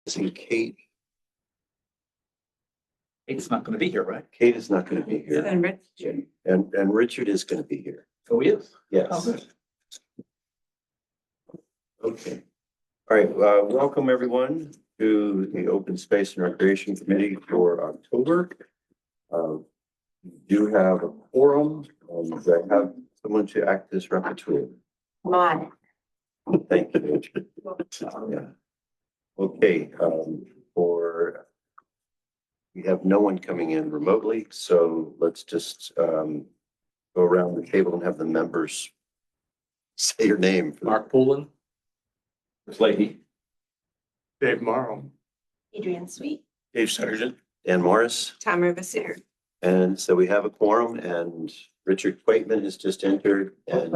See, Kate, It's not gonna be here, right? Kate is not going to be here, And Richard. and Richard is going to be here. Oh, he is? Oh, Yes. good. Okay. All right, welcome everyone to the Open Space and Recreation Committee for October. We do have a quorum, and I have someone to act as rapporteur. Come on. Thank you, Richard. Yeah. Okay, we have no one coming in remotely, so let's just go around the table and have the members say your name. Mark Poulin. Chris Leahy. Dave Morrow. Adrian Sweet. Dave Sargent. Dan Morris, Tom Rivasir. and so we have a quorum, and Richard Quaitman has just entered, and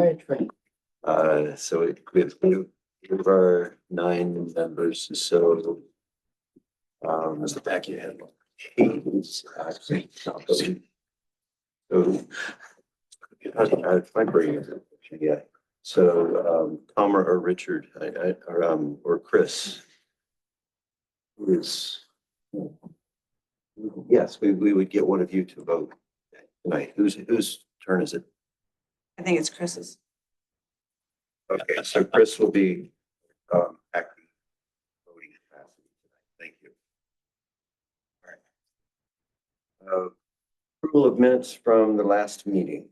so we have two of our 9 members, so That's the back of your head. Kate is actually not voting. So my brain is, yeah. So Tom or Richard, or Chris. Who is? Yes, we would get one of you to vote tonight. Whose turn is it? I think it's Chris's. Okay, so Chris will be acting voting capacity tonight. Thank you. All right. Approval of minutes from the last meeting.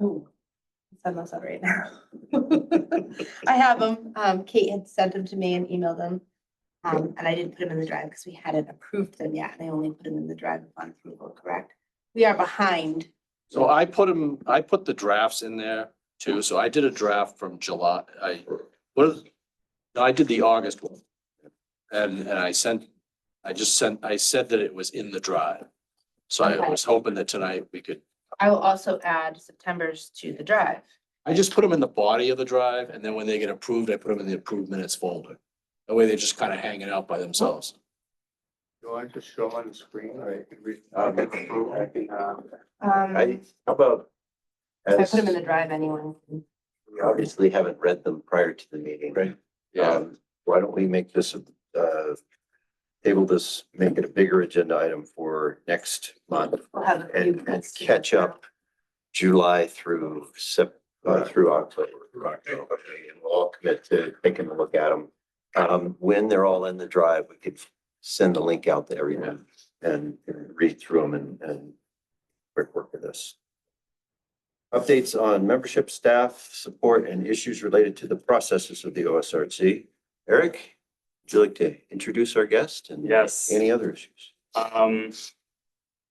Oh, send those out right now. I have them. Kate had sent them to me and emailed them. And I didn't put them in the drive because we hadn't approved them yet. And I only put them in the drive upon approval, correct? We are behind. So I put the drafts in there too. So I did a draft from July. I did the August one. And I said that it was in the drive. So I Okay. was hoping that tonight we could, I will also add September's to the drive. I just put them in the body of the drive, and then when they get approved, I put them in the approved minutes folder. That way they're just kind of hanging out by themselves. Do I just show on the screen or you can read? How about? I As put them in the drive anyway. we obviously haven't read them prior to the meeting. Right. Why don't we make this make it a bigger agenda item for next month We'll have a few and minutes to catch go up July through through October. Okay, and we'll all commit to taking a look at them. When they're all in the drive, we could send a link out to everyone and read through them and work with this. Updates on membership, staff, support, and issues related to the processes of the OSRC. Eric, would you like to introduce our guest and Yes. any other issues?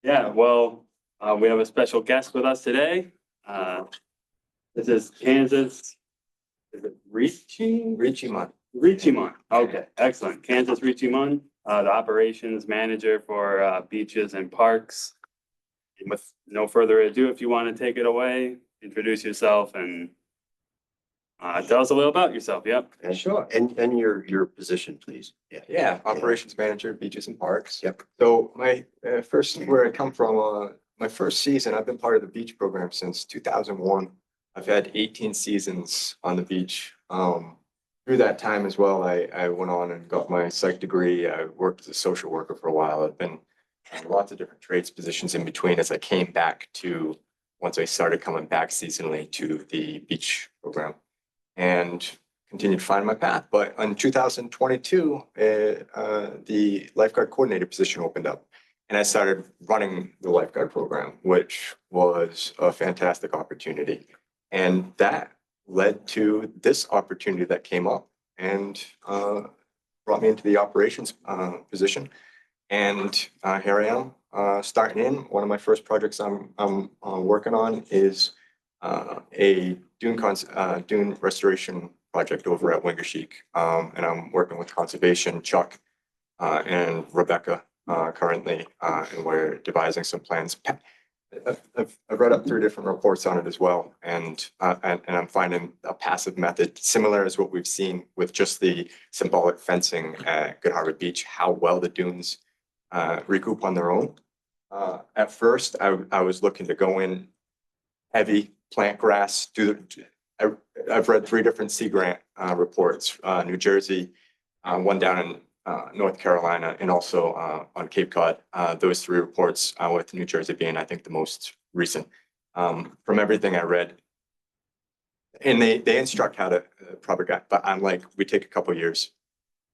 Yeah, well, we have a special guest with us today. This is Kansas. Is it Richie Richimon. Okay, excellent. Kansas Richimon, the operations manager for beaches and parks. And with no further ado, if you want to take it away, introduce yourself and tell us a little about yourself. Yep. Sure. And your position, please. Yeah, operations manager, beaches and parks. Yep. So my where I come from, my first season, I've been part of the beach program since 2001. I've had 18 seasons on the beach. Through that time as well, I went on and got my psych degree. I worked as a social worker for a while. I've been in lots of different trades positions in between as I came back to, once I started coming back seasonally to the beach program and continued to find my path. But in 2022, the lifeguard coordinator position opened up and I started running the lifeguard program, which was a fantastic opportunity. And that led to this opportunity that came up and brought me into the operations position. And here I am starting in. One of my first projects I'm working on is a dune restoration project over at Wingershik. And I'm working with conservation, Chuck and Rebecca currently, and we're devising some plans. I've read up 3 different reports on it as well, and I'm finding a passive method similar as what we've seen with just the symbolic fencing at Good Harbor Beach, how well the dunes recoup on their own. At first, I was looking to go in heavy, plant grass. I've read 3 different Sea Grant reports, New Jersey, one down in North Carolina, and also on Cape Cod. Those three reports, with New Jersey being, I think, the most recent. From everything I read, and they instruct how to propagate, but I'm like, we take a couple years,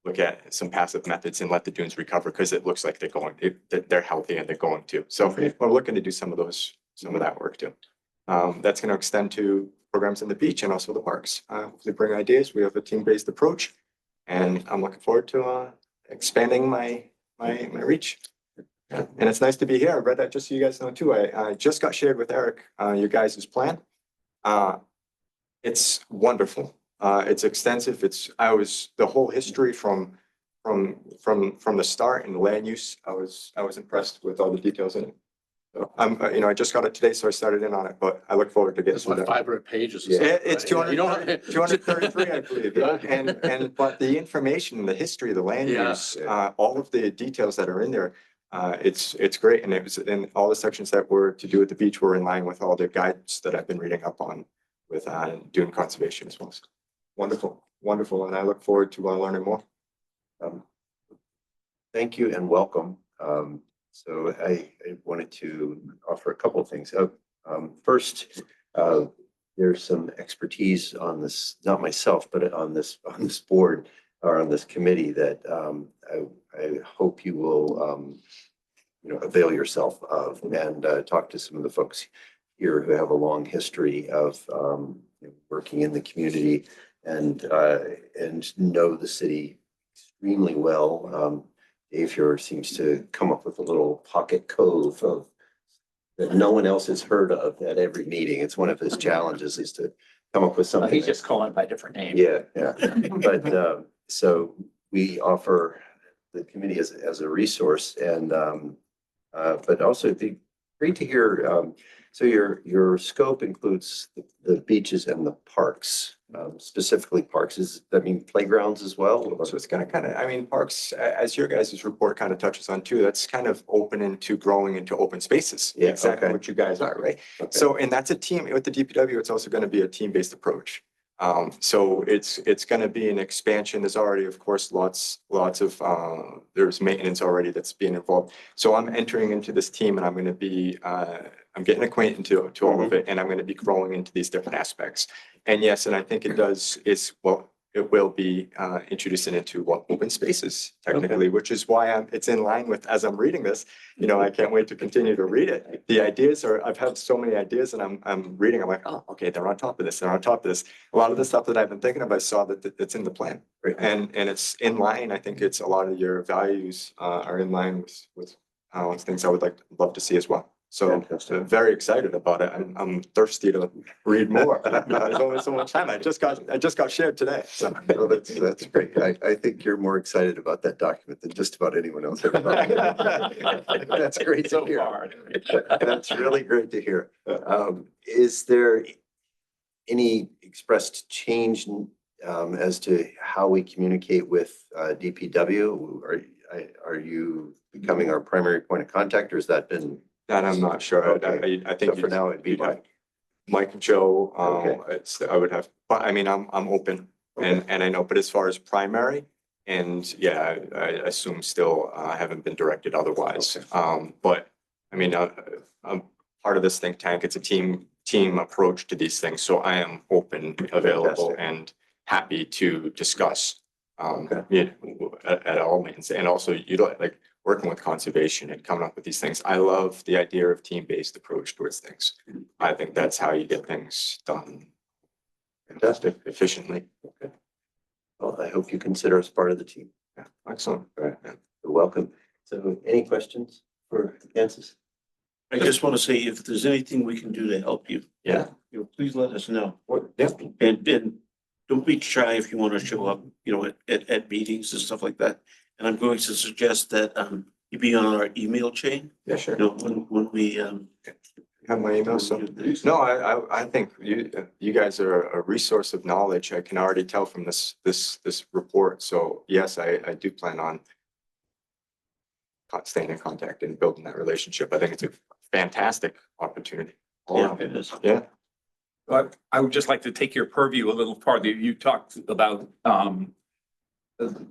look at some passive methods and let the dunes recover, because it looks like they're healthy and they're going to. So we're looking to do some of that work too. That's going to extend to programs in the beach and also the parks. Hopefully bring ideas. We have a team-based approach, and I'm looking forward to expanding my reach. Yeah, and it's nice to be here. I read that just so you guys know too. I just got shared with Eric, your guys' plan. It's wonderful. It's extensive. The whole history from the start and land use. I was impressed with all the details in it. So I just got it today, so I started in on it, but I look forward to getting It's through what, that. 500 pages? or Yeah. something, It's right? You don't- 233, I believe. Yeah. But the information, the history, the land Yeah. use, all of the details that are in there, it's great. And and all the sections that were to do with the beach were in line with all the guides that I've been reading up on with dune conservation as well. So wonderful, wonderful. And I look forward to learning more. Thank you and welcome. So I wanted to offer a couple of things. First, there's some expertise on this, not myself, but on this board or on this committee that I hope you will avail yourself of, and talk to some of the folks here who have a long history of working in the community and know the city extremely well. Dave here seems to come up with a little pocket cove of that no one else has heard of at every meeting. It's one of his challenges is to come up with something. He's just calling it by different names. Yeah, yeah. But so we offer the committee as a resource, and but also it'd be great to hear. So your scope includes the beaches and the parks, specifically parks. Does that mean playgrounds as well? So it's gonna parks, as your guys' report kind of touches on too, that's kind of open into growing into open spaces. Yeah, Exactly okay. what you guys are, right? Okay. So, and that's a team, with the DPW, it's also gonna be a team-based approach. So it's gonna be an expansion. There's already, of course, lots of, there's maintenance already that's being involved. So I'm entering into this team and I'm gonna be, I'm getting acquainted to all of it, and I'm gonna be growing into these different aspects. And yes, and I think it will be introducing into open spaces technically, which is why it's in line with, as I'm reading this, I can't wait to continue to read it. The ideas I've had so many ideas, and I'm reading, I'm like, oh, okay, they're on top of this, they're on top of this. A lot of the stuff that I've been thinking of, I saw that it's in the plan. Right. And it's in line. I think it's a lot of your values are in line with things I would love to see as well. So Fantastic. very excited about it. I'm thirsty to read more. There's only so much time. I just got shared today. So Well, that's great. I think you're more excited about that document than just about anyone else. That's great to So hear. far. That's really great to hear. Is there any expressed change as to how we communicate with DPW? Are you becoming our primary point of contact, or has that been? that I'm not sure. Okay. I think So for now, it'd be Mike. Mike and Joe. Okay. I would have, but I mean, I'm open, and I know. But as far as primary, and yeah, I assume still I haven't been directed otherwise. But I mean, I'm part of this think tank. It's a team approach to these things, so I am open, available, Fantastic. and happy to discuss. Okay. Yeah, at all means, and also working with conservation and coming up with these things. I love the idea of team-based approach towards things. I think that's how you get things done Fantastic. efficiently. Okay. Well, I hope you consider us part of the team. Yeah, excellent. All right. You're welcome. So any questions for Kansas? I just want to say, if there's anything we can do to help you, Yeah. please let us know. Yeah. And don't be shy if you want to show up, at meetings and stuff like that. And I'm going to suggest that you be on our email chain, Yeah, sure. when we Have my email, so. No, I think you guys are a resource of knowledge. I can already tell from this report. So yes, I do plan on staying in contact and building that relationship. I think it's a fantastic opportunity. Yeah, it is. Yeah. But I would just like to take your purview a little farther. You talked about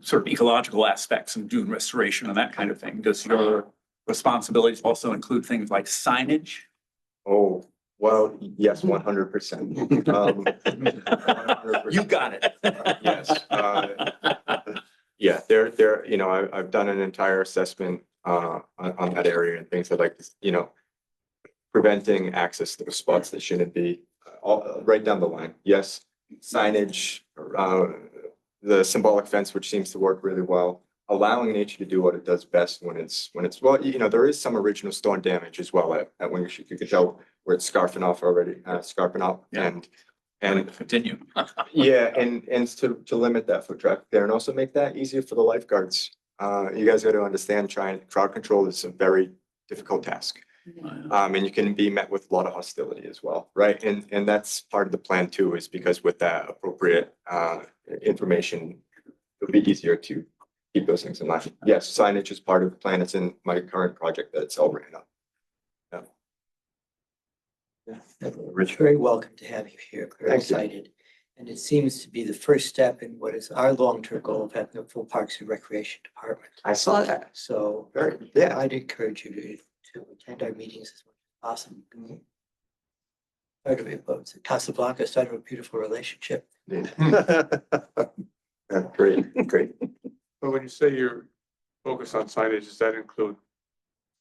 sort of ecological aspects and dune restoration and that kind of thing. Does your responsibilities also include things like signage? Oh, well, yes, 100%. You got it. Yes. Yeah, you know, I've done an entire assessment on that area and things that like, you know, preventing access to spots that shouldn't be, all right down the line. Yes, signage, the symbolic fence, which seems to work really well, allowing nature to do what it does best when it's, well, you know, there is some original storm damage as well at Winter Street. You can tell where it's scarfing off already, scarping up Yeah. and Continue. yeah, and to limit that foot traffic there and also make that easier for the lifeguards. You guys got to understand, crowd control is a very difficult task. And you can be met with a lot of hostility as well, right? And that's part of the plan too, is because with that appropriate information, it'll be easier to keep those things in line. Yes, signage is part of the plan. It's in my current project that it's all written up. We're very welcome to have you here. Very Thank you. excited. And it seems to be the first step in what is our long-term goal of having a full Parks and Recreation Department. I saw that. So Very, yeah. I'd encourage you to attend our meetings as much as possible. Part of it, but Casablanca started a beautiful relationship. Yeah, great, great. But when you say you're focused on signage, does that include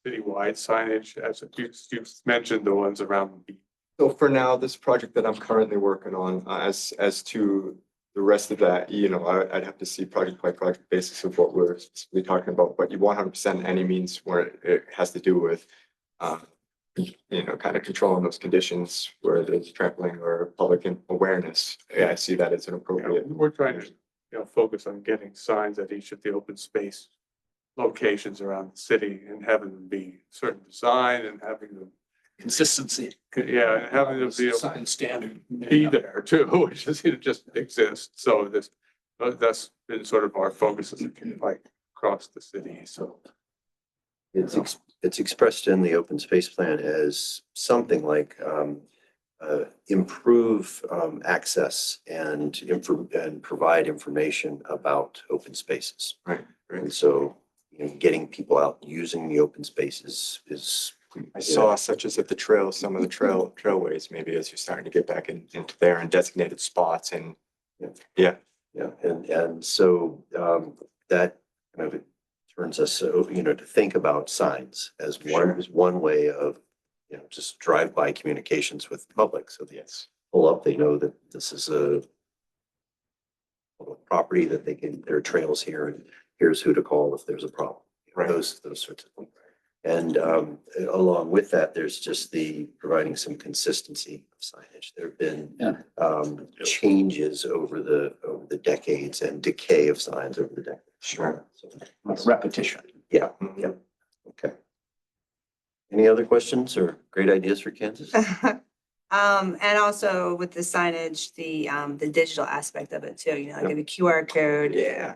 citywide signage as you mentioned the ones around the beach? So for now, this project that I'm currently working on, as to the rest of that, you know, I'd have to see project by project basis of what we're specifically talking about, but you 100% any means where it has to do with, you know, kind of controlling those conditions where there's trampling or public awareness. Yeah, I see that as an Yeah, appropriate. we're trying to, you know, focus on getting signs at each of the open space locations around the city and having them be certain design and having them, Consistency. yeah, and having them be Sign standard. be there too, which is, it just exists. So that's been sort of our focus as a like across the city. So It's expressed in the open space plan as something like improve access and provide information about open spaces. Right. And so, you know, getting people out using the open spaces is. I saw such as at the trail, some of the trailways, maybe as you're starting to get back into there and designated spots and Yeah, and so that kind of turns us, you know, to think about signs as one way of, you know, just drive-by communications with the public. So they pull up, they know that this is a public property, that there are trails here, and here's who to call if there's a problem. Right. Those sorts of things. And along with that, there's just the providing some consistency of signage. There have been changes over the decades and decay of signs over the decades. Sure. So, Repetition. yeah. Okay. Any other questions or great ideas for Kansas? And also with the signage, the digital aspect of it too, you know, like a QR code. Yeah.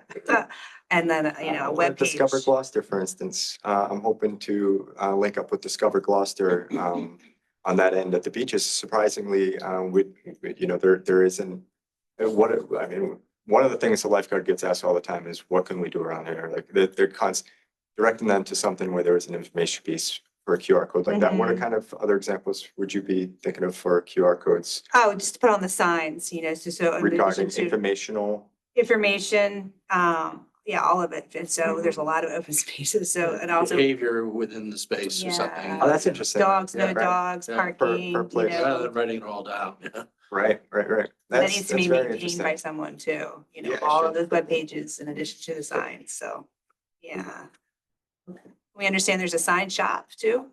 And then, you know, a web page. Discover Gloucester, for instance, I'm hoping to link up with Discover Gloucester on that end at the beaches. Surprisingly, you know, there isn't, I mean, one of the things the lifeguard gets asked all the time is, what can we do around here? Like they're directing them to something where there is an information piece for a QR code like that. What are kind of other examples would you be thinking of for QR codes Oh, just to put on the signs, you know, so. in regarding addition to informational? Information, yeah, all of it. And so there's a lot of open spaces. So, and also Behavior within the space or something. Yeah. Oh, that's interesting. dogs, Yeah, no right. dogs, Yeah. parking, Per you place. Rather know. than writing it all down, yeah. Right. That That's needs to be very maintained interesting. by someone too, you know, Yeah, all sure. of those web pages in addition to the signs. So, yeah. We understand there's a sign shop too.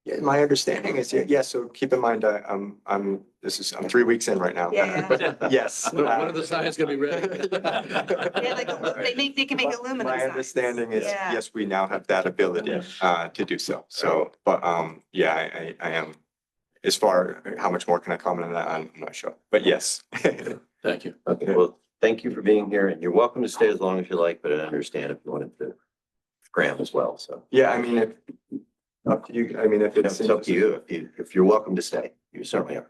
Yeah, my understanding is, yeah, so keep in mind, I'm 3 weeks in right now. Yeah. Yes. When are the signs gonna be ready? Yeah, like they can make aluminum My signs. understanding is, Yeah. yes, we now have that ability to do so. So, but yeah, I am, as far, how much more can I comment on that? I'm not sure, but yes. Thank you. Okay, well, thank you for being here, and you're welcome to stay as long as you like, but I understand if you wanted to scram as well, so. Yeah, I mean, up to you. I mean, if It's up to you. If you're welcome to stay, you certainly are.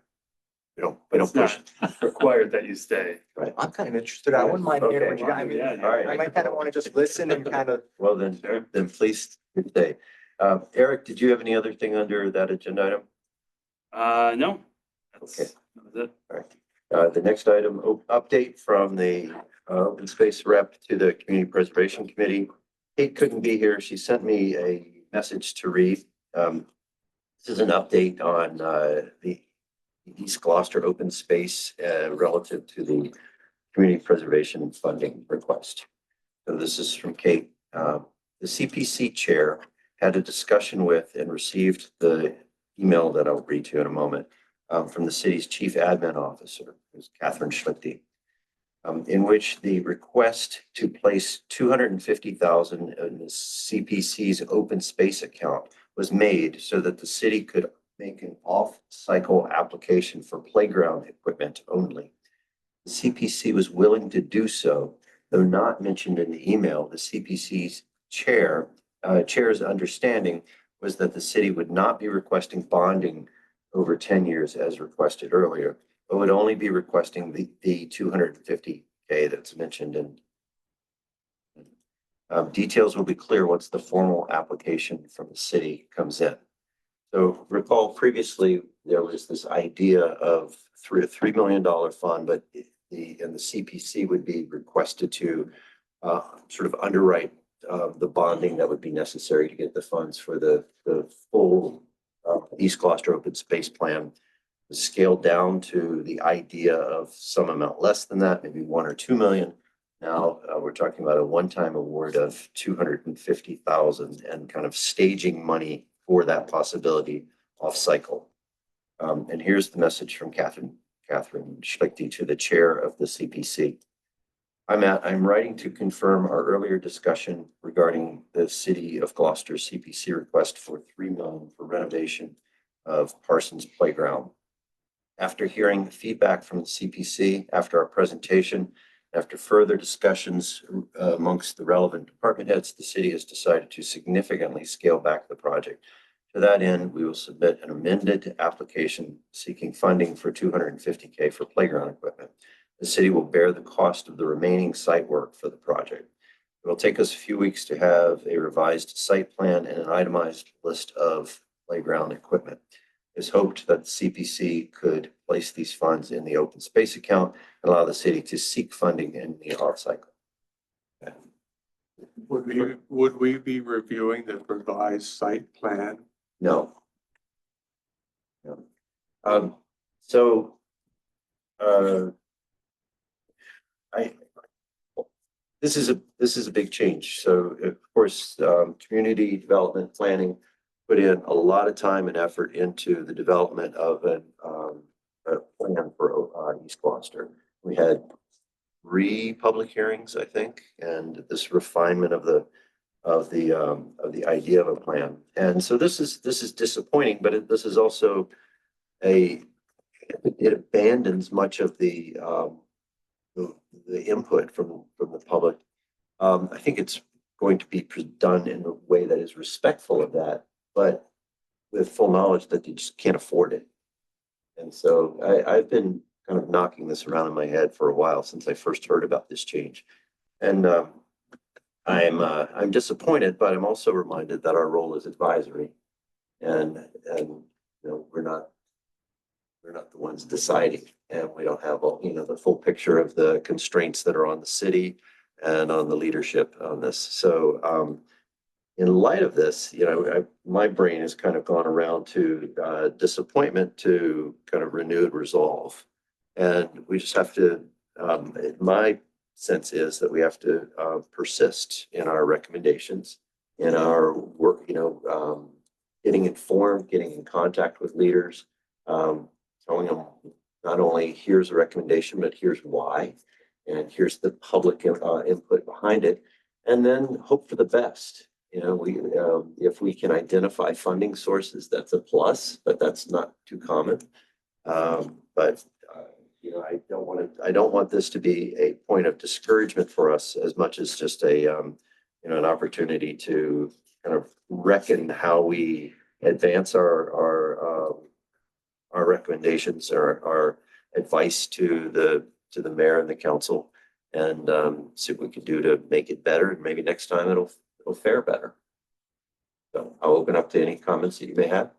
we don't It's push. not required that you stay. I'm kind of interested. I wouldn't mind hearing what you got. I mean, Yeah, all right. I might kind of want to just listen and kind of. Well, then please stay. Eric, did you have any other thing under that agenda item? No. Okay. That was it. All right. The next item, update from the open space rep to the Community Preservation Committee. Kate couldn't be here. She sent me a message to read. This is an update on the East Gloucester open space relative to the community preservation funding request. So this is from Kate. The CPC chair had a discussion with and received the email that I'll read to you in a moment from the city's chief admin officer, who's Catherine Schlichty, in which the request to place $250,000 in the CPC's open space account was made so that the city could make an off-cycle application for playground equipment only. The CPC was willing to do so, though not mentioned in the email. The CPC's chair's understanding was that the city would not be requesting bonding over 10 years as requested earlier, but would only be requesting the $250K that's mentioned in. Details will be clear once the formal application from the city comes in. So recall previously there was this idea of a $3 million fund, but the CPC would be requested to sort of underwrite the bonding that would be necessary to get the funds for the full East Gloucester open space plan. Scaled down to the idea of some amount less than that, maybe 1 or 2 million. Now we're talking about a one-time award of 250,000 and kind of staging money for that possibility off cycle. And here's the message from Catherine Schlichty to the chair of the CPC. I'm writing to confirm our earlier discussion regarding the City of Gloucester CPC request for $3 million for renovation of Parsons Playground. After hearing feedback from the CPC after our presentation, after further discussions amongst the relevant department heads, the city has decided to significantly scale back the project. To that end, we will submit an amended application seeking funding for $250K for playground equipment. The city will bear the cost of the remaining site work for the project. It will take us a few weeks to have a revised site plan and an itemized list of playground equipment. It's hoped that the CPC could place these funds in the open space account and allow the city to seek funding in the off cycle. Would we be reviewing the revised site plan? No. This is a big change. So of course, community development planning put in a lot of time and effort into the development of a plan for East Gloucester. We had 3 public hearings, I think, and this refinement of the idea of a plan. And so this is disappointing, but this is also it abandons much of the input from the public. I think it's going to be done in a way that is respectful of that, but with full knowledge that you just can't afford it. And so I've been kind of knocking this around in my head for a while since I first heard about this change. And I'm disappointed, but I'm also reminded that our role is advisory, and you know, we're not the ones deciding, and we don't have all, you know, the full picture of the constraints that are on the city and on the leadership on this. So in light of this, you know, my brain has kind of gone around to disappointment to kind of renewed resolve, and we just have to. My sense is that we have to persist in our recommendations, in our work. You know, getting informed, getting in contact with leaders, telling them not only here's a recommendation, but here's why, and here's the public input behind it, and then hope for the best. You know, if we can identify funding sources, that's a plus, but that's not too common. You know, I don't want this to be a point of discouragement for us as much as just a, you know, an opportunity to kind of reckon how we advance our recommendations or advice to the mayor and the council and see what we can do to make it better. And maybe next time it'll fare better. So I'll open up to any comments that you may have.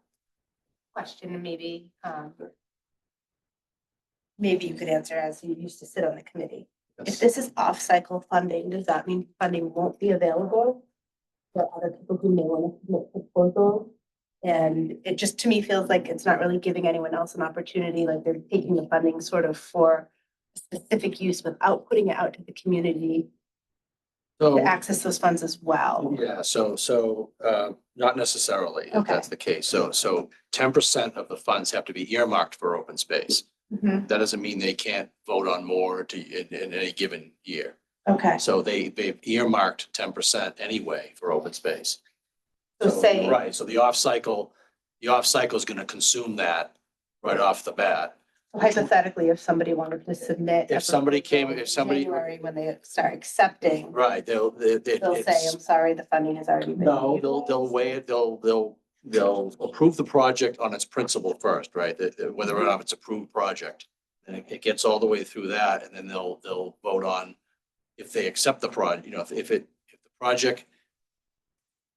Question, maybe, maybe you could answer as you used to sit on the committee. If this is off-cycle funding, does that mean funding won't be available for other people who may want to submit proposals? And it just, to me, feels like it's not really giving anyone else an opportunity, like they're taking the funding sort of for a specific use without putting it out to the community to So, access those funds as well. yeah, not necessarily, if Okay. that's the case. So 10% of the funds have to be earmarked for open space. Mhm. That doesn't mean they can't vote on more in any given year. Okay, So they've earmarked 10% anyway for open space. so say, Right, so the off cycle is gonna consume that right off the bat. hypothetically, if somebody wanted to submit. a If somebody came- proposal if somebody- in January, when they start accepting, Right, they'll say, I'm sorry, the funding has already been. No, they'll weigh it, they'll approve the project on its principle first, right? Whether or not it's approved project. And it gets all the way through that, and then they'll vote on if they accept the project, if the project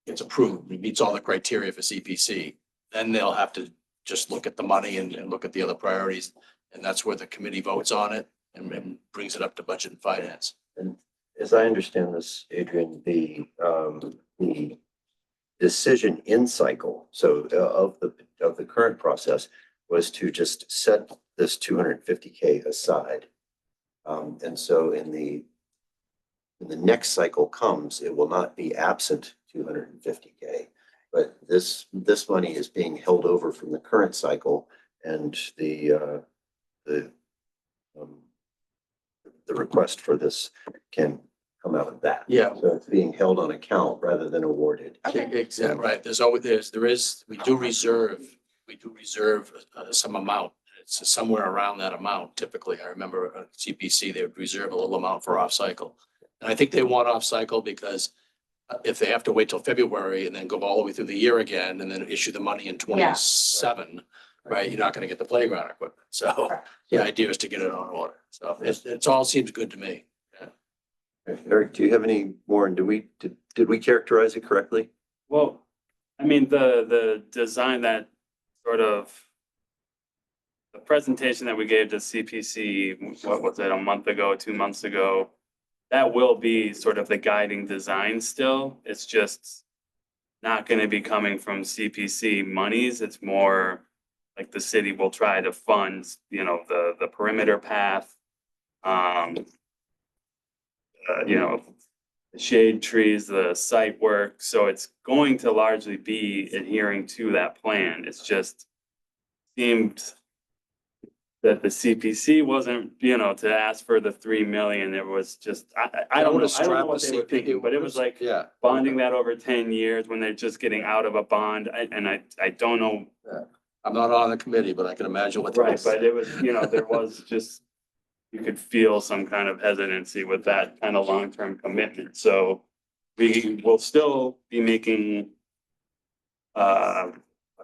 gets approved, it meets all the criteria for CPC, then they'll have to just look at the money and look at the other priorities. And that's where the committee votes on it and brings it up to budget and finance. And as I understand this, Adrian, the decision in cycle, so of the current process was to just set this 250K aside. And so when the next cycle comes, it will not be absent 250K. But this money is being held over from the current cycle, and the request for this can come out of that. Yeah. So it's being held on account rather than awarded. Exactly, right. We do reserve some amount. It's somewhere around that amount typically. I remember at CPC, they would reserve a little amount for off-cycle. And I think they want off-cycle because if they have to wait till February and then go all the way through the year again and then issue the money in 27, right, you're not gonna get the playground equipment. So the idea is to get it on order. So it all seems good to me. Eric, do you have any more? And did we characterize it correctly? Well, I mean, the design that sort of the presentation that we gave to CPC, what was it, a month ago, 2 months ago? That will be sort of the guiding design still. It's just not gonna be coming from CPC monies. It's more like the city will try to fund, the perimeter path. The shade trees, the site work. So it's going to largely be adhering to that plan. It's just seemed that the CPC wasn't, to ask for the 3 million. It was just, I don't know what they were thinking, but it was like Yeah. bonding that over 10 years when they're just getting out of a bond. I don't know. I'm not on the committee, but I can imagine what. Right, but it was, there was just, you could feel some kind of hesitancy with that kind of long-term commitment. So we will still be making a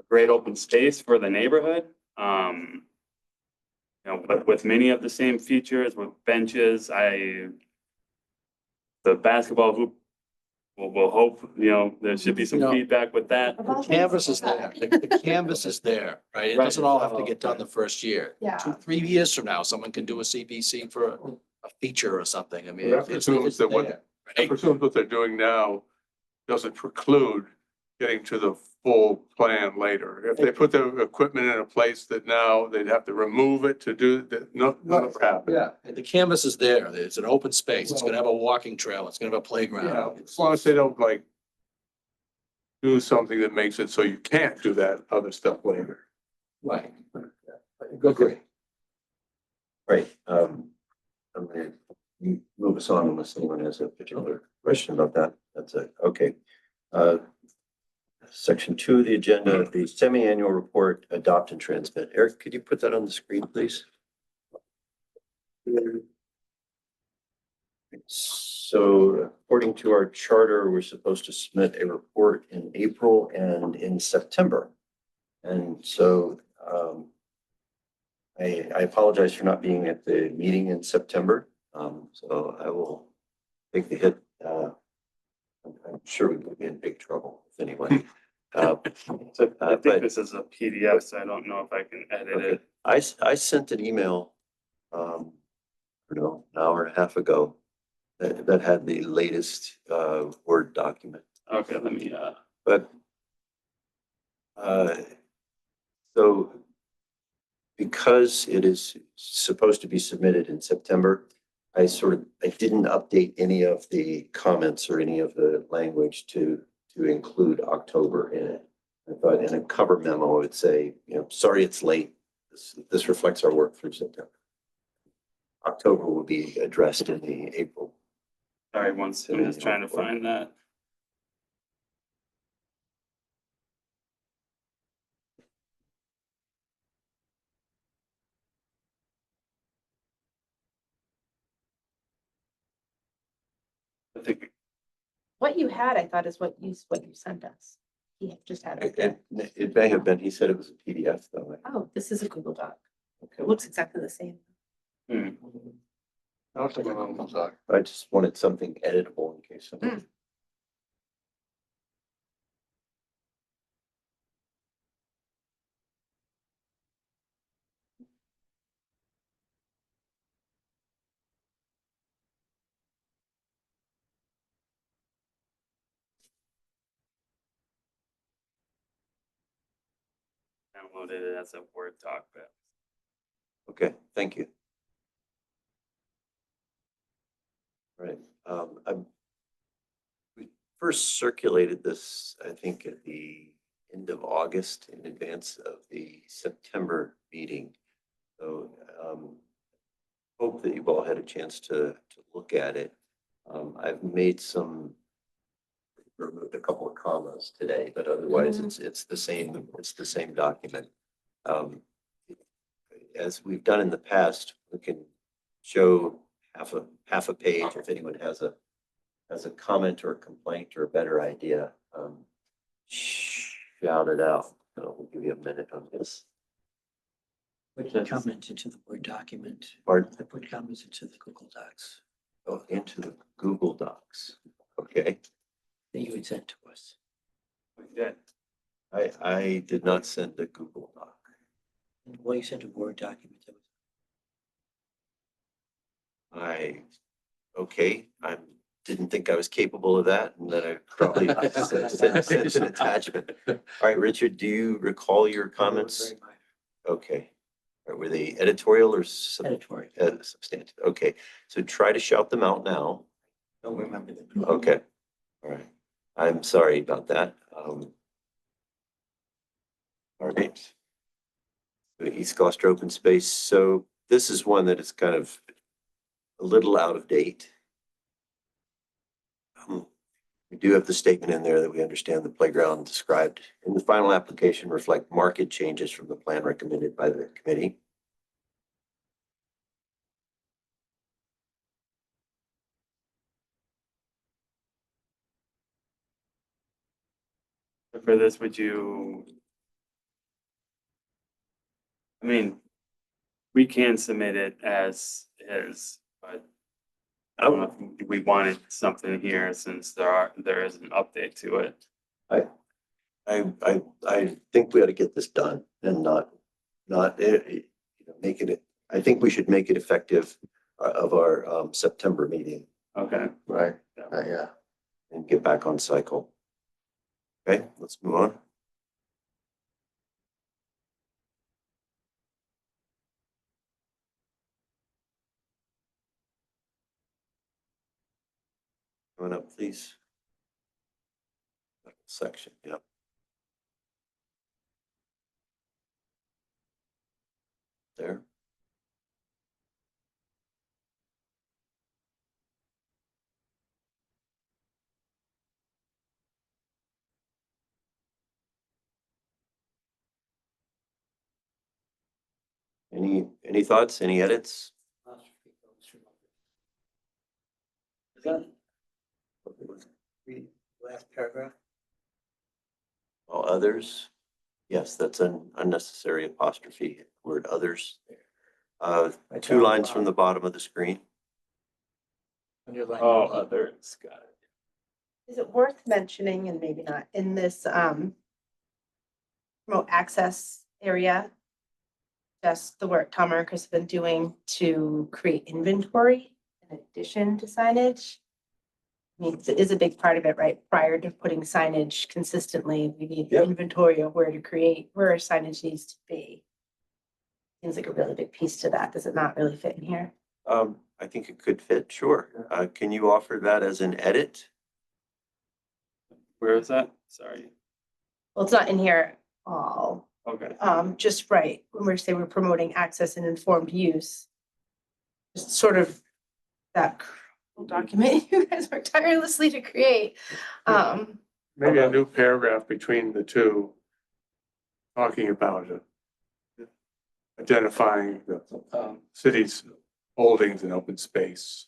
great open space for the neighborhood. But with many of the same features, with benches, the basketball hoop, we'll hope, there should be some feedback with that. The canvas is there. The canvas is there, right? It Right. doesn't all have to get done the first year. Yeah. 2-3 years from now, someone can do a CPC for a feature or something. I mean, That presumes that there, I right? presume what they're doing now doesn't preclude getting to the full plan later. If they put the equipment in a place that now they'd have to remove it to do that, none of that happened. Yeah, and the canvas is there. It's an open space. It's gonna have a walking trail. It's gonna have a Yeah, playground. as long as they don't do something that makes it so you can't do that other stuff later. Right. Good, great. Right. I'm gonna move us on unless anyone has a particular question about that. That's it. Okay. Section 2 of the agenda, the semi-annual report, adopt and transmit. Eric, could you put that on the screen, please? So according to our charter, we're supposed to submit a report in April and in September. And so I apologize for not being at the meeting in September. So I will take the hit. I'm sure we will be in big trouble if anyone. So I but- think this is a PDF, so I don't know if I can edit Okay. it. I sent an email, I don't know, an hour and a half ago that had the latest, Word document. Okay, let me, But, so because it is supposed to be submitted in September, I didn't update any of the comments or any of the language to include October in it. I thought in a cover memo, I would say, sorry, it's late. This reflects our work through September. October will be addressed in the April. sorry, I'm just trying to find that. I think, What you had, I thought is what you sent us. He just had it. It may have been, he said it was a PDF though. Oh, this is a Google Doc. It Okay. looks exactly the same. hmm, I'll take a look. I just wanted something editable in case somebody. downloaded it as a Word doc, but Okay, thank you. Right, we first circulated this, I think, at the end of August in advance of the September meeting. So, hope that you've all had a chance to look at it. I've made removed a couple of commas today, but otherwise it's the same document. As we've done in the past, we can show half a page if anyone has a comment or a complaint or a better idea. Shout it out. We'll give you a minute on this. Put comments into the Word document. Pardon? I put comments into the Google Docs Oh, into the Google Docs. Okay, that you had sent to us. yeah, I did not send a Google Doc. Well, you sent a Word document. Okay, I didn't think I was capable of that, and then I probably sent an attachment. All right, Richard, do you recall your comments? Okay. All right, were they editorial or Editorial. substantive? Okay, so try to shout them out now. Don't remember them. Okay, all right. I'm sorry about that. All right. The East Gloucester Open Space. So this is one that is kind of a little out of date. We do have the statement in there that we understand the playground described in the final application reflect marked changes from the plan recommended by the committee. for this, would you? I mean, we can submit it as is, but I don't know if we wanted something here since there is an update to it. I think we ought to get this done and not make it, I think we should make it effective of our September meeting. Okay, Right. Yeah. And get back on cycle. Okay, let's move on. Coming up, please. Section, yeah. There. Any thoughts, any edits? Is that? Read last paragraph. All others? Yes, that's an unnecessary apostrophe word others. Two lines from the bottom of the screen. Underline. Oh, others, got it. Is it worth mentioning, and maybe not, in this remote access area? Just the work Tom and Chris have been doing to create inventory in addition to signage. I mean, it is a big part of it, right? Prior to putting signage consistently, we need Yep. inventory of where to create, where our signage needs to be. Seems like a really big piece to that. Does it not really fit in here? I think it could fit, sure. Can you offer that as an edit? Where is that? Sorry. Well, it's not in here all. Okay. Just right, when we're saying we're promoting access and informed use. Just sort of that document you guys worked tirelessly to create. Maybe a new paragraph between the two. Talking about it. Identifying the city's holdings in open space.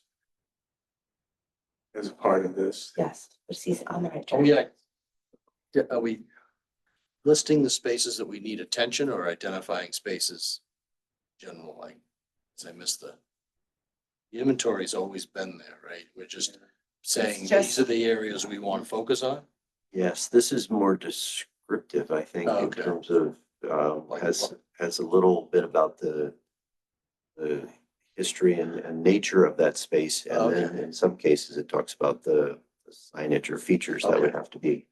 As a part of this. Yes, but he's on the right Oh, track. yeah. Yeah, are we listing the spaces that we need attention or identifying spaces? General, like, 'cause I missed the inventory's always been there, right? We're just saying It's just- these are the areas we want to focus on. Yes, this is more descriptive, I think, in Okay. terms of, Like has a little bit about the history and nature of that space. And then in some cases, it talks about the signage or features that would Okay. have to be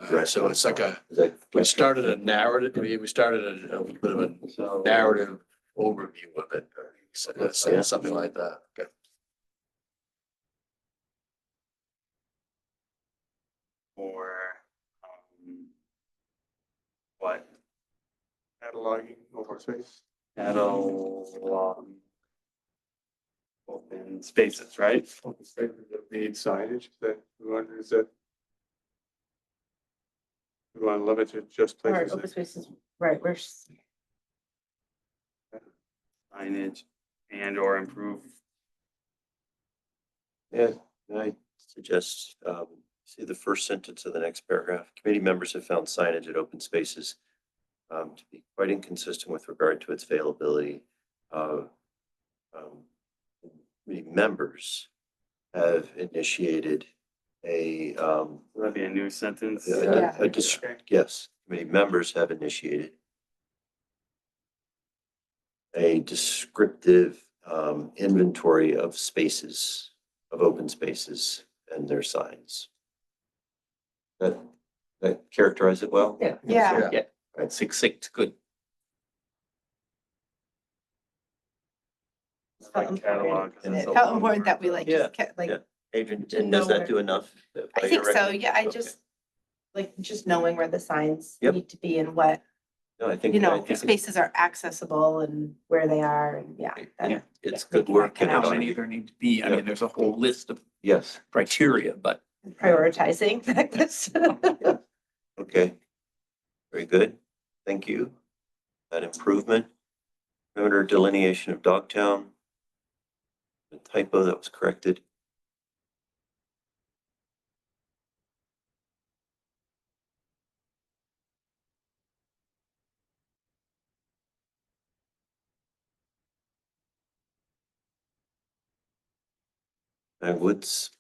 So it's like Is that- we started a narrative, we started a bit of a narrative overview of it. Something like that. Okay. Or, what? Cataloging open space. Catalog. Open spaces, right? Open spaces that need signage, that, is that? We want to limit it just Or places. open that- spaces, right, we're, Signage and or improve. Yeah, I suggest, see the first sentence of the next paragraph. Committee members have found signage at open spaces to be quite inconsistent with regard to its availability. Committee members have initiated a, Would that be a new sentence? Yeah. yes, committee members have initiated a descriptive inventory of spaces, of open spaces and their signs. That characterize it well? Yeah. yeah. Yeah, right, succinct, good. It felt Like catalog. important. It felt important that we like Yeah, just kept like, yeah. Adrian, To and does know that where- do enough? I think so, yeah, I Okay. just, like, just knowing where the signs Yep. need to be and what, No, I think, you I know, think it's- spaces are accessible and where they are, and yeah. that- yeah, it's yeah, good making work. that and How it's- many there need to be? I mean, there's a whole list of Yes, criteria, but Prioritizing, I guess. okay. Very good. Thank you. That improvement. Perimeter delineation of Dogtown. The typo that was corrected. Woods.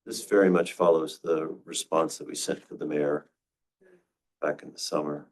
This very much follows the response that we sent to the mayor back in the summer.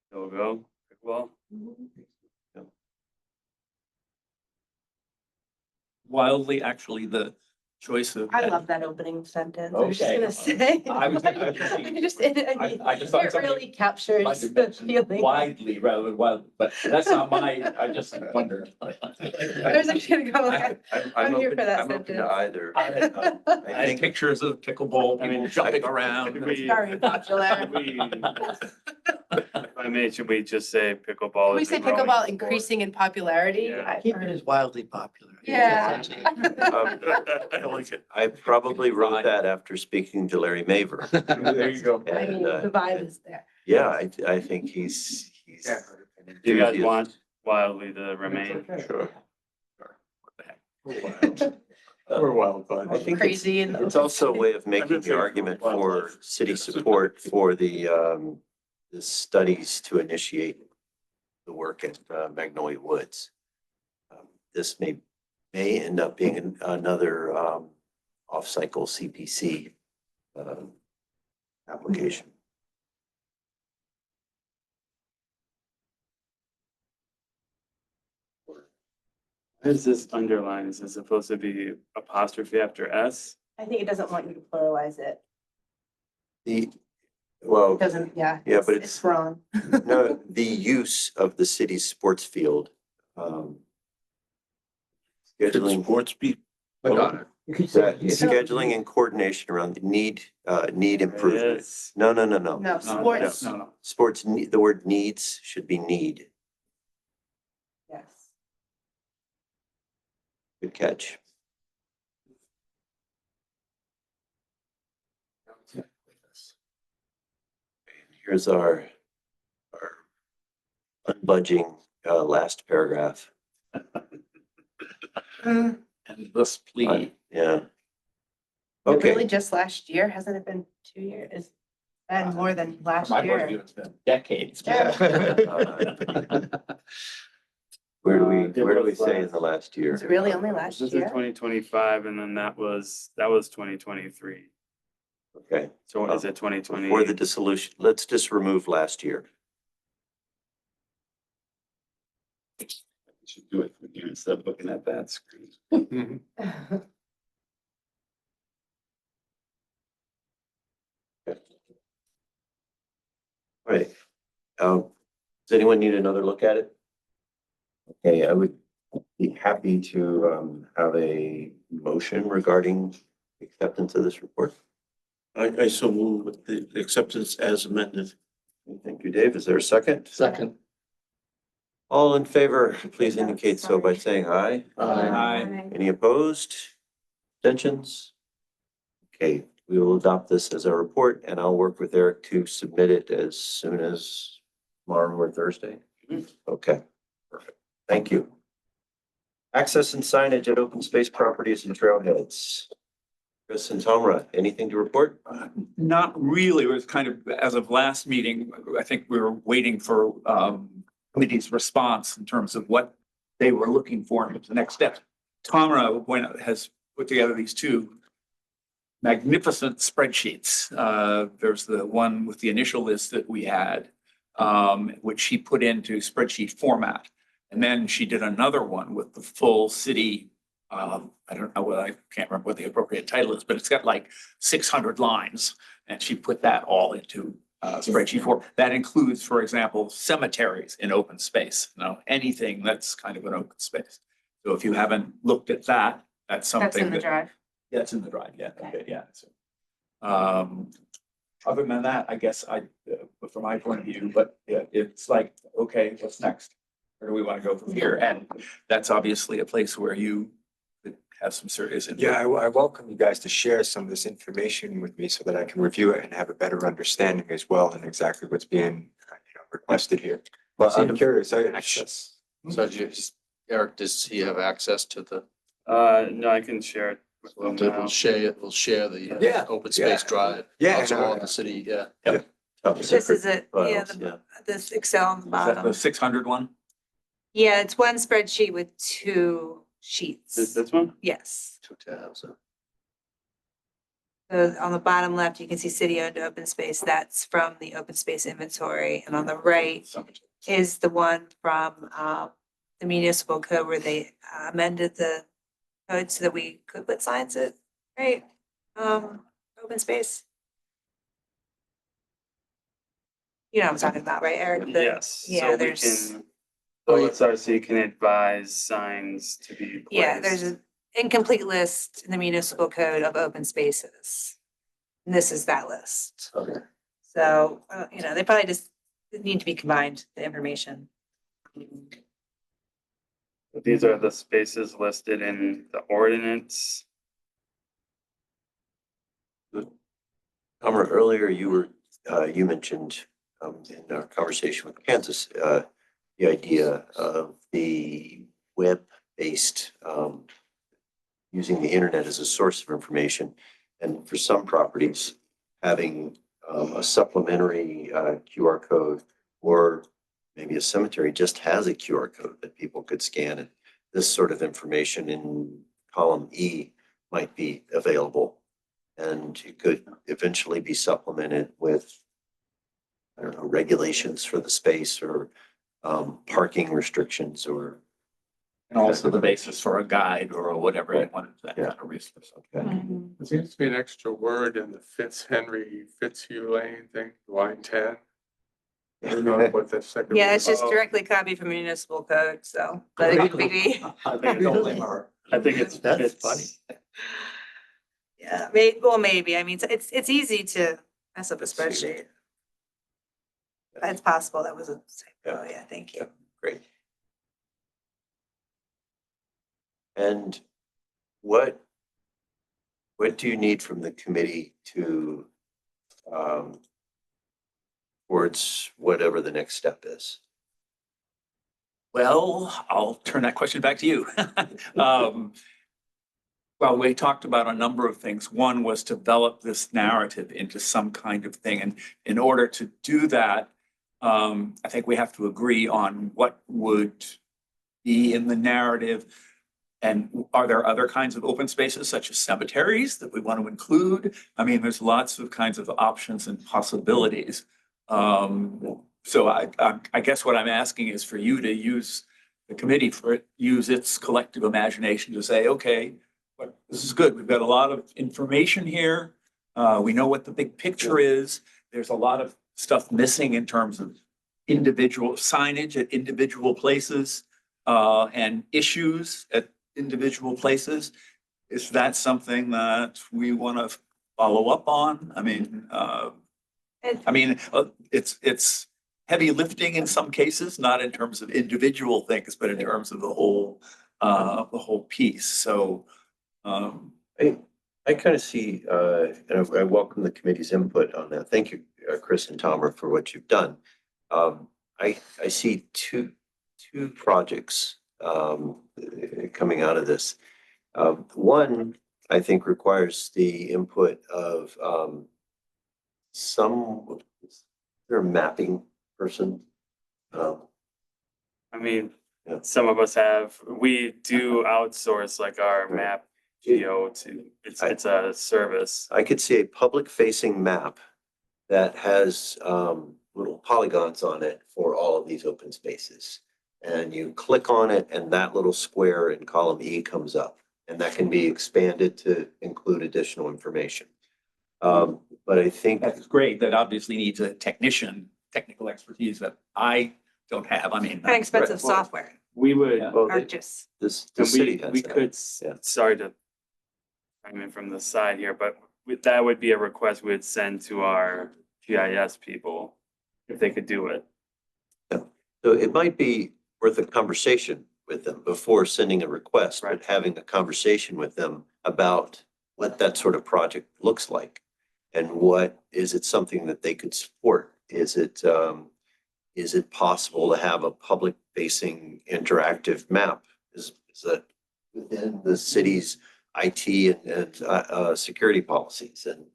Still go, well, wildly, actually, the choice of. I love that opening sentence. I was just Okay. gonna say. I was- I was just- I just, I just thought it something really captures might have the mentioned feeling. widely rather than wild, but that's not my, I just wonder. I was actually gonna go like, I'm here for that I'm open to sentence. either. I I had think pictures of pickleball, I mean, people jumping around. Very popular. If I may, should we just say pickleball? We is say a growing pickleball sport? increasing in popularity. Yeah. I've Keep it heard. as wildly popular. Yeah. I like it. I probably wrote that after speaking to Larry Maver. There you go. I And, mean, the vibe is there. yeah, I think he's. Yeah. an Do you guys enthusiast. want wildly to remain? Sure. Uh, We're wild, bud. I think it's, Crazy and. it's also a way of making been the saying argument for for wildlife. city support for the studies to initiate the work at Magnolia Woods. This may end up being another off-cycle CPC application. What is this underline? Is this supposed to be apostrophe after S? I think it doesn't want you to pluralize it. Well, It doesn't, yeah. Yeah, but It's wrong. no, the use of the city's sports field. Scheduling, Sports be. I got it. You could say. scheduling and coordination around the need improvement. Yes. No. No, sports, No. Sports, the word needs should be need. yes. Good catch. Here's our unbudging last paragraph. And this plea. Yeah. Is it really Okay, just last year? Hasn't it been 2 years? It's been more than last From my point of year. view, it's been decades. where do we say in the last year? Is it really only last This is year? 2025 and then that was 2023. Okay, So is it 2020? for the dissolution, let's just remove last year. Should do it again instead of looking at that screen. Mhm. All right. Does anyone need another look at it? Okay, I would be happy to have a motion regarding acceptance of this report. I so move with the acceptance as amended. Thank you, Dave. Is there a second? Second. All in favor, please indicate so by saying aye. Aye. Any opposed? Abstentions? Okay, we will adopt this as a report and I'll work with Eric to submit it as soon as tomorrow or Thursday. Okay, perfect. Thank you. Access and signage at open space properties and trailheads. Chris and Tomra, anything to report? Not really. It was kind of, as of last meeting, I think we were waiting for committee's response in terms of what they were looking for in the next step. Tamara has put together these two magnificent spreadsheets. There's the one with the initial list that we had, which she put into spreadsheet format. And then she did another one with the full city. I don't know what, I can't remember what the appropriate title is, but it's got like 600 lines. And she put that all into spreadsheet form. That includes, for example, cemeteries in open space, anything that's kind of an open space. So if you haven't looked at that, that's something. That's in the drive. Yeah, it's in the drive, yeah, okay, yeah. So, other than that, I guess from my point of view, but yeah, it's like, okay, what's next? Where do we want to go from here? And that's obviously a place where you could have some serious. input. Yeah, I welcome you guys to share some of this information with me so that I can review it and have a better understanding as well and exactly what's being requested here. Well, So I'm curious. So Eric, does he have access to the, No, I can share it. with them now. we'll share the Yeah, open space yeah. drive. Yeah, Also no, all the city, yeah. This is it, yeah, Files, this Excel on the Is that the bottom. 600 one? Yeah, it's one spreadsheet with two sheets. This one? Yes. 2 tabs. So on the bottom left, you can see city-owned open space. That's from the open space inventory. And on the right is the one from the municipal code where they amended the code so that we could put signs at Right, open space. You know what I'm talking about, right, Eric? The- Yes, Yeah, so we there's, can, Oh, yeah. OSRC can advise signs to be placed. yeah, there's an incomplete list in the municipal code of open spaces. And this is that list. Okay. So, you know, they probably just need to be combined, the information. These are the spaces listed in the ordinance. Amber, earlier you mentioned, in our conversation with Kansas, the idea of the web-based, using the internet as a source of information. And for some properties, having, a supplementary, QR code, or maybe a cemetery just has a QR code that people could scan, and this sort of information in column E might be available. And it could eventually be supplemented with, I don't know, regulations for the space, or parking restrictions, or. And also the basis for a guide or whatever you wanted, that kind of resource. Okay. Mhm. There seems to be an extra word in the Fitzhenry, Fitzhugh Lane thing, line 10. I don't know what that second. Yeah, word it's just is. directly copied from municipal code, so, but it could be, I think it's only, I think it's, That's it's funny. yeah, maybe, I mean, it's easy to mess up a spreadsheet. It's possible that was a typo, yeah, thank you. Great. And what do you need from the committee to, towards whatever the next step is? Well, I'll turn that question back to you. Well, we talked about a number of things. One was to develop this narrative into some kind of thing. And in order to do that, I think we have to agree on what would be in the narrative. And are there other kinds of open spaces such as cemeteries that we want to include? I mean, there's lots of kinds of options and possibilities. So I guess what I'm asking is for you to use the committee use its collective imagination to say, okay, this is good. We've got a lot of information here. We know what the big picture is. There's a lot of stuff missing in terms of individual signage at individual places, and issues at individual places. Is that something that we want to follow up on? I mean, it's heavy lifting in some cases, not in terms of individual things, but in terms of the whole piece. So, I kind of see, and I welcome the committee's input on that. Thank you, Chris and Tomer, for what you've done. I see two projects coming out of this. One, I think, requires the input of a mapping person. I mean, Yeah. some of us we do outsource like our map geo to, it's a service. I could see a public-facing map that has little polygons on it for all of these open spaces. And you click on it and that little square in column E comes up, and that can be expanded to include additional information. But I think that's great. That obviously needs a technical expertise that I don't have. I mean. Kind of expensive Well, software, We would, Yeah. well, ArcGIS. the and city we, has we that. could, Yeah. sorry to chime in from the side here, but that would be a request we would send to our GIS people if they could do it. So it might be worth a conversation with them before sending a request, but Right. having a conversation with them about what that sort of project looks like. And is it something that they could support? Is it possible to have a public facing interactive map? Is that within the city's IT and security policies and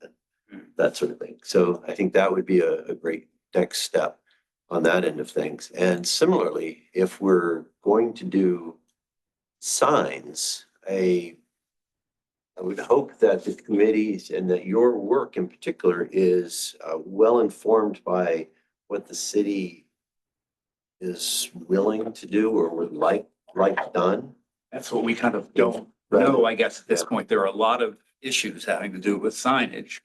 that sort of thing? So I think that would be a great next step on that end of things. And similarly, if we're going to do signs, I would hope that the committees and that your work in particular is well informed by what the city is willing to do or would like done. That's what we kind of don't know, I guess, at this point. There are a lot of issues having to do with signage.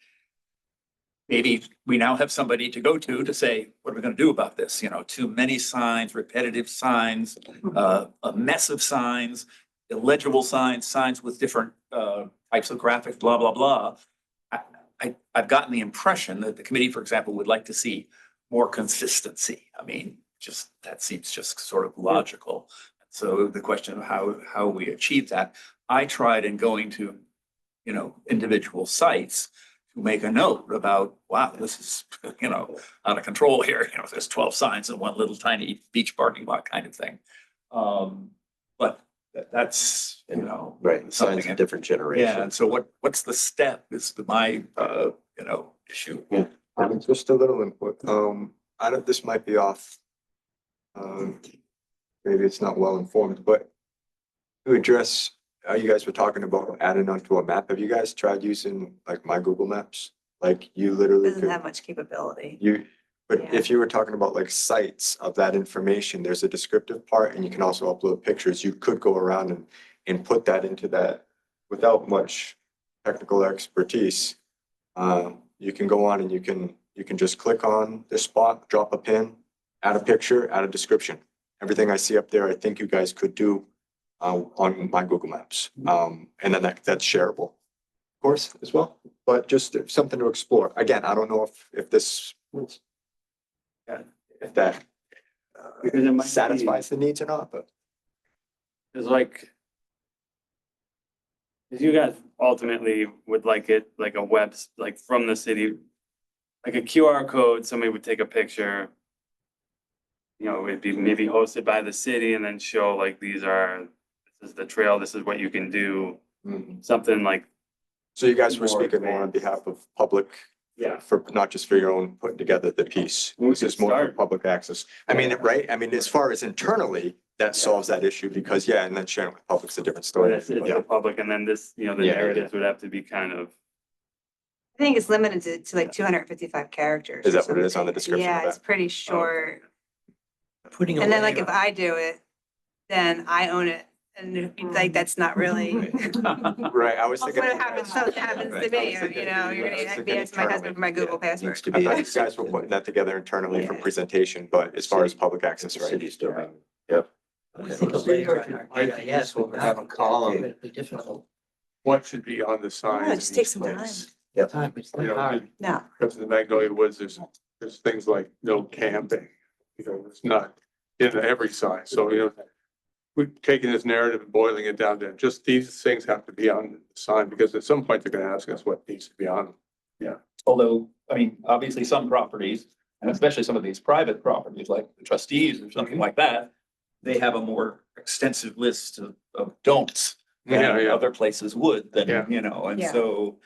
Maybe we now have somebody to go to say, what are we gonna do about this? You know, too many signs, repetitive signs, a mess of signs, illegible signs, signs with different types of graphics, blah, blah, blah. I've gotten the impression that the committee, for example, would like to see more consistency. I mean, just, that seems just sort of logical. So the question of how we achieve that, I tried in going to, you know, individual sites to make a note about, wow, this is, you know, out of control here. You know, there's 12 signs in one little tiny beach parking lot kind of thing. But that's, you know. Right, signs something- of different Yeah, generations. and so what's the step is my, you know, issue. Just a little input. I don't, this might be off. Maybe it's not well informed, but to address, you guys were talking about adding onto a map. Have you guys tried using like my Google Maps? Like you literally Doesn't could, have much capability. but Yeah. if you were talking about like sites of that information, there's a descriptive part and you can also upload pictures. You could go around and put that into that without much technical expertise. You can go on and you can just click on this spot, drop a pin, add a picture, add a description. Everything I see up there, I think you guys could do on my Google Maps. And then that's shareable, of course, as well, but just something to explore. Again, I don't know if this, if that Because it might be- satisfies the needs or not, but. It's like. Cause you guys ultimately would like it, like a like from the city, like a QR code, somebody would take a picture. You know, it'd be maybe hosted by the city and then show like, this is the trail, this is what you can do, something like, So you guys were More speaking more on advanced. behalf of public, yeah. for not just for your own putting together the piece. We This is could more for start. public access. I mean, right? I mean, as far as internally, that solves that issue because, yeah, and then sharing with public's a different But story. it's Yeah. the public and then this, you know, the Yeah, yeah. narratives would have to be kind of. I think it's limited to like 255 characters. Is or that what it is on the something. description of Yeah, it's that? pretty short. Putting And then away like if or- I do it, then I own it. And like, that's not really. Right, I was What thinking. happens, so happens to me, you know, you're gonna be asking my husband for my Google Needs password. to I be. thought you guys were putting that together internally for Yeah. presentation, but as far as public access, right? City's doing, yep. Putting a layer on our GIS would Have a not column. be difficult. What should be on the sign? Oh, it just takes some time. Time, it's You not know, hard. No, because in the Magnolia Woods, there's things like no camping. You know, it's not in every sign. So, you know, we're taking this narrative and boiling it down to just these things have to be on the sign because at some point they're gonna ask us what needs to be on. Although, I mean, obviously some properties, and especially some of these private properties, like the trustees or something like that, they have a more extensive list of don'ts Yeah, than yeah. other places would, Yeah. than, you know, and Yeah. so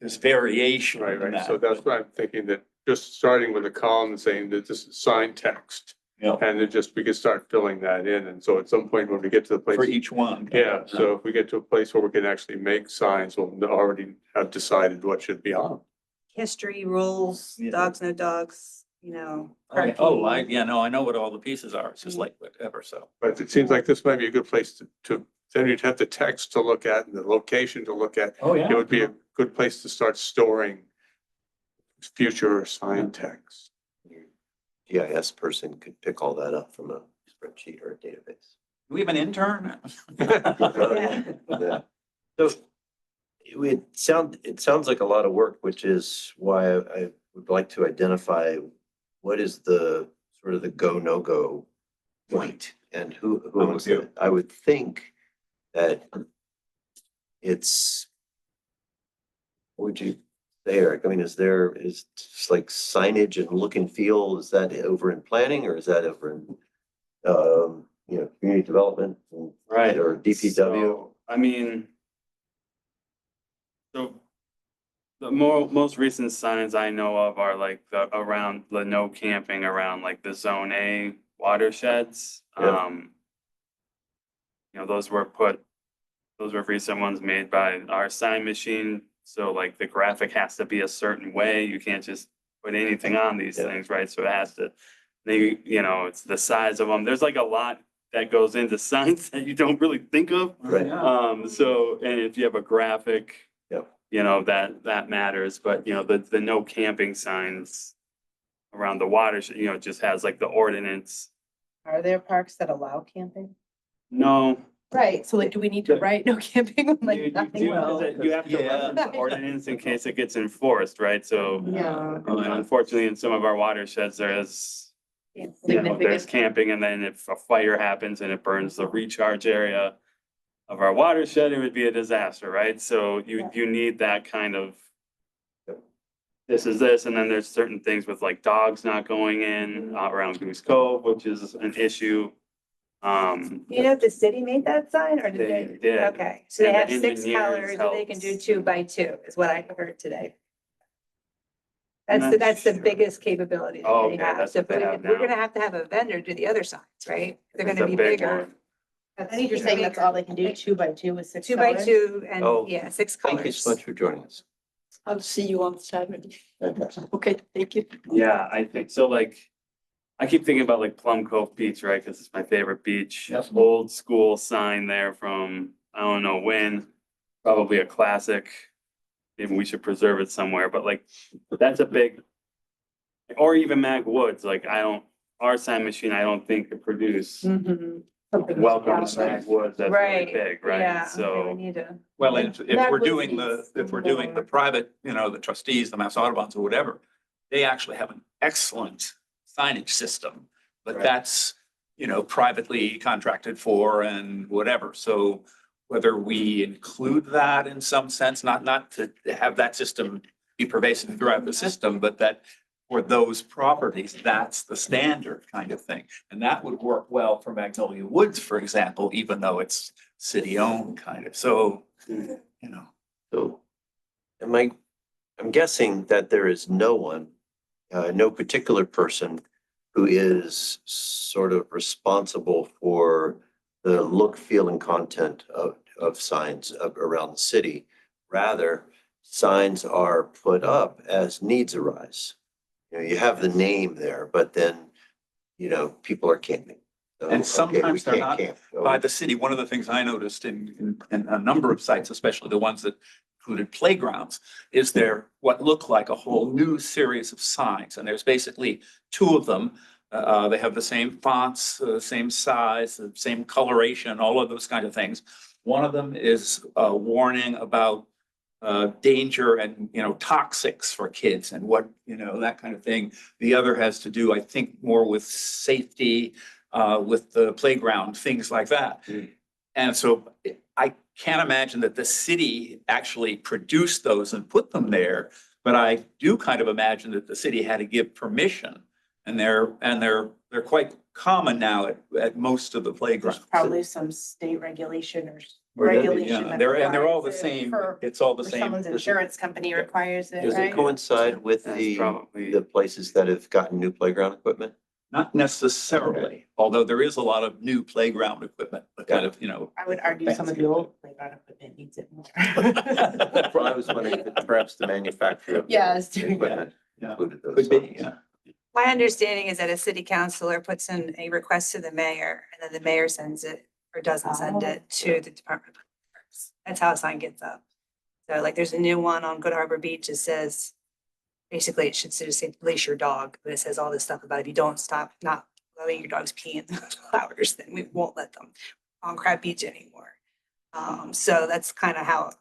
there's variation Right, in right. that. So that's why I'm thinking that just starting with a column and saying that this is sign text. Yeah. And then just, we can start filling that in. And so at some point when we get to the place. For each one. Yeah, so if we get to a place where we can actually make signs, we'll already have decided what should be on. history, rules, Yeah. dogs, no dogs, you know. Oh, parking. yeah, no, I know what all the pieces are. It's just like whatever, so. But it seems like this might be a good place to, then you'd have the text to look at and the location to look at. Oh, It would be a good place to start storing future sign text. GIS person could pick all that up from a spreadsheet or a database. Do we have an intern? Yeah. So it sounds like a lot of work, which is why I would like to identify what is the sort of the go, no go point and who I'm owns with you. it. I would think that what would you say, Eric? I mean, is just like signage and look and feel, is that over in planning or is that over in, community development? Right. Or DPW? So, I mean. So. The most recent signs I know of are like around the no camping around like the zone A watersheds. Yeah. You know, those were recent ones made by our sign machine. So like the graphic has to be a certain way. You can't just put anything on these Yeah. things, right? So it has to, it's the size of them. There's like a lot that goes into signs that you don't really think of. Right. So, and if you have a graphic. Yep. you know, that matters, but you know, the no camping signs around the watershed, you know, it just has like the ordinance. Are there parks that allow camping? No, Right, so like, do we need to write no camping? on, like, you nothing do, else? you have to Yeah. reference the ordinance in case it gets enforced, right? So Yeah. unfortunately, in some of our watersheds, there is, Yeah, you know, there's significant. camping, and then if a fire happens and it burns the recharge area of our watershed, it would be a disaster, right? So you need that kind of, this is this, and then there's certain things with like dogs not going in around Goose Cove, which is an issue. You know if the city made that sign or did They they? did. Okay, so they And have the 6 engineers colors and they can do helped. 2 by 2 is what I heard today. I'm That's not the sure. biggest capability that Oh, they okay, have. that's So what they have we're now. gonna have a vendor do the other signs, right? They're It's gonna a be big bigger. one. I think you're saying that's all they can do, 2 by 2 with 6 2 by colors? 2 and, Oh, yeah, 6 Thank you so colors. much for joining us. I'll see you on Saturday. Okay, thank you. Yeah, I think so. Like, I keep thinking about like Plum Cove Beach, right? Cause it's my favorite beach. Yes. Old school sign there from, I don't know when, probably a classic. Maybe we should preserve it somewhere, but like, that's a big. Or even Mag Woods, like our sign machine, I don't think could produce Mhm. welcome to Mag Woods, that's really Right, big, yeah, right? okay, we So, need to. Well, and if That we're would doing be the private, you know, the trustees, the Mass Audubons or whatever, they actually have an excellent signage system, but Right. that's, you know, privately contracted for and whatever. So whether we include that in some sense, not to have that system be pervasive throughout the system, but that for those properties, that's the standard kind of thing. And that would work well for Magnolia Woods, for example, even though it's city-owned kind of. So, you know. So, I'm guessing that there is no one, no particular person who is sort of responsible for the look, feel, and content of signs around the city. Rather, signs are put up as needs arise. You know, you have the name there, but then, you know, people are camping. So, And okay, sometimes we they're can't not camp. So- by the city. One of the things I noticed in a number of sites, especially the ones that included playgrounds, is there what look like a whole new series of signs. And there's basically 2 of them. They have the same fonts, same size, the same coloration, all of those kind of things. One of them is a warning about danger and, you know, toxics for kids and what, you know, that kind of thing. The other has to do, I think, more with safety, with the playground, things like that. And so I can't imagine that the city actually produced those and put them there, but I do kind of imagine that the city had to give permission. And they're quite common now at most of the playgrounds. Probably some state regulation or Or maybe, regulation. Yeah, that they're all the requires it same, for- it's all the Or same. someone's insurance company requires it, Does it right? coincide with That's the probably- places that have gotten new playground equipment? Not necessarily, although there is a lot of new playground equipment, but kind of, you know. I would argue some of the old playground equipment needs it more. That's why I was wondering if perhaps the manufacturer. of the Yeah, it's doing equipment Yeah. included those Could be, signs. yeah. My understanding is that a city councilor puts in a request to the mayor and then the mayor sends it or doesn't send it to the Department of Public Works. That's how a sign gets up. So like there's a new one on Good Harbor Beach that says, basically it should just say leash your dog, but it says all this stuff about if you don't stop not letting your dogs pee in the flowers, then we won't let them on Crab Beach anymore. So that's kind of how,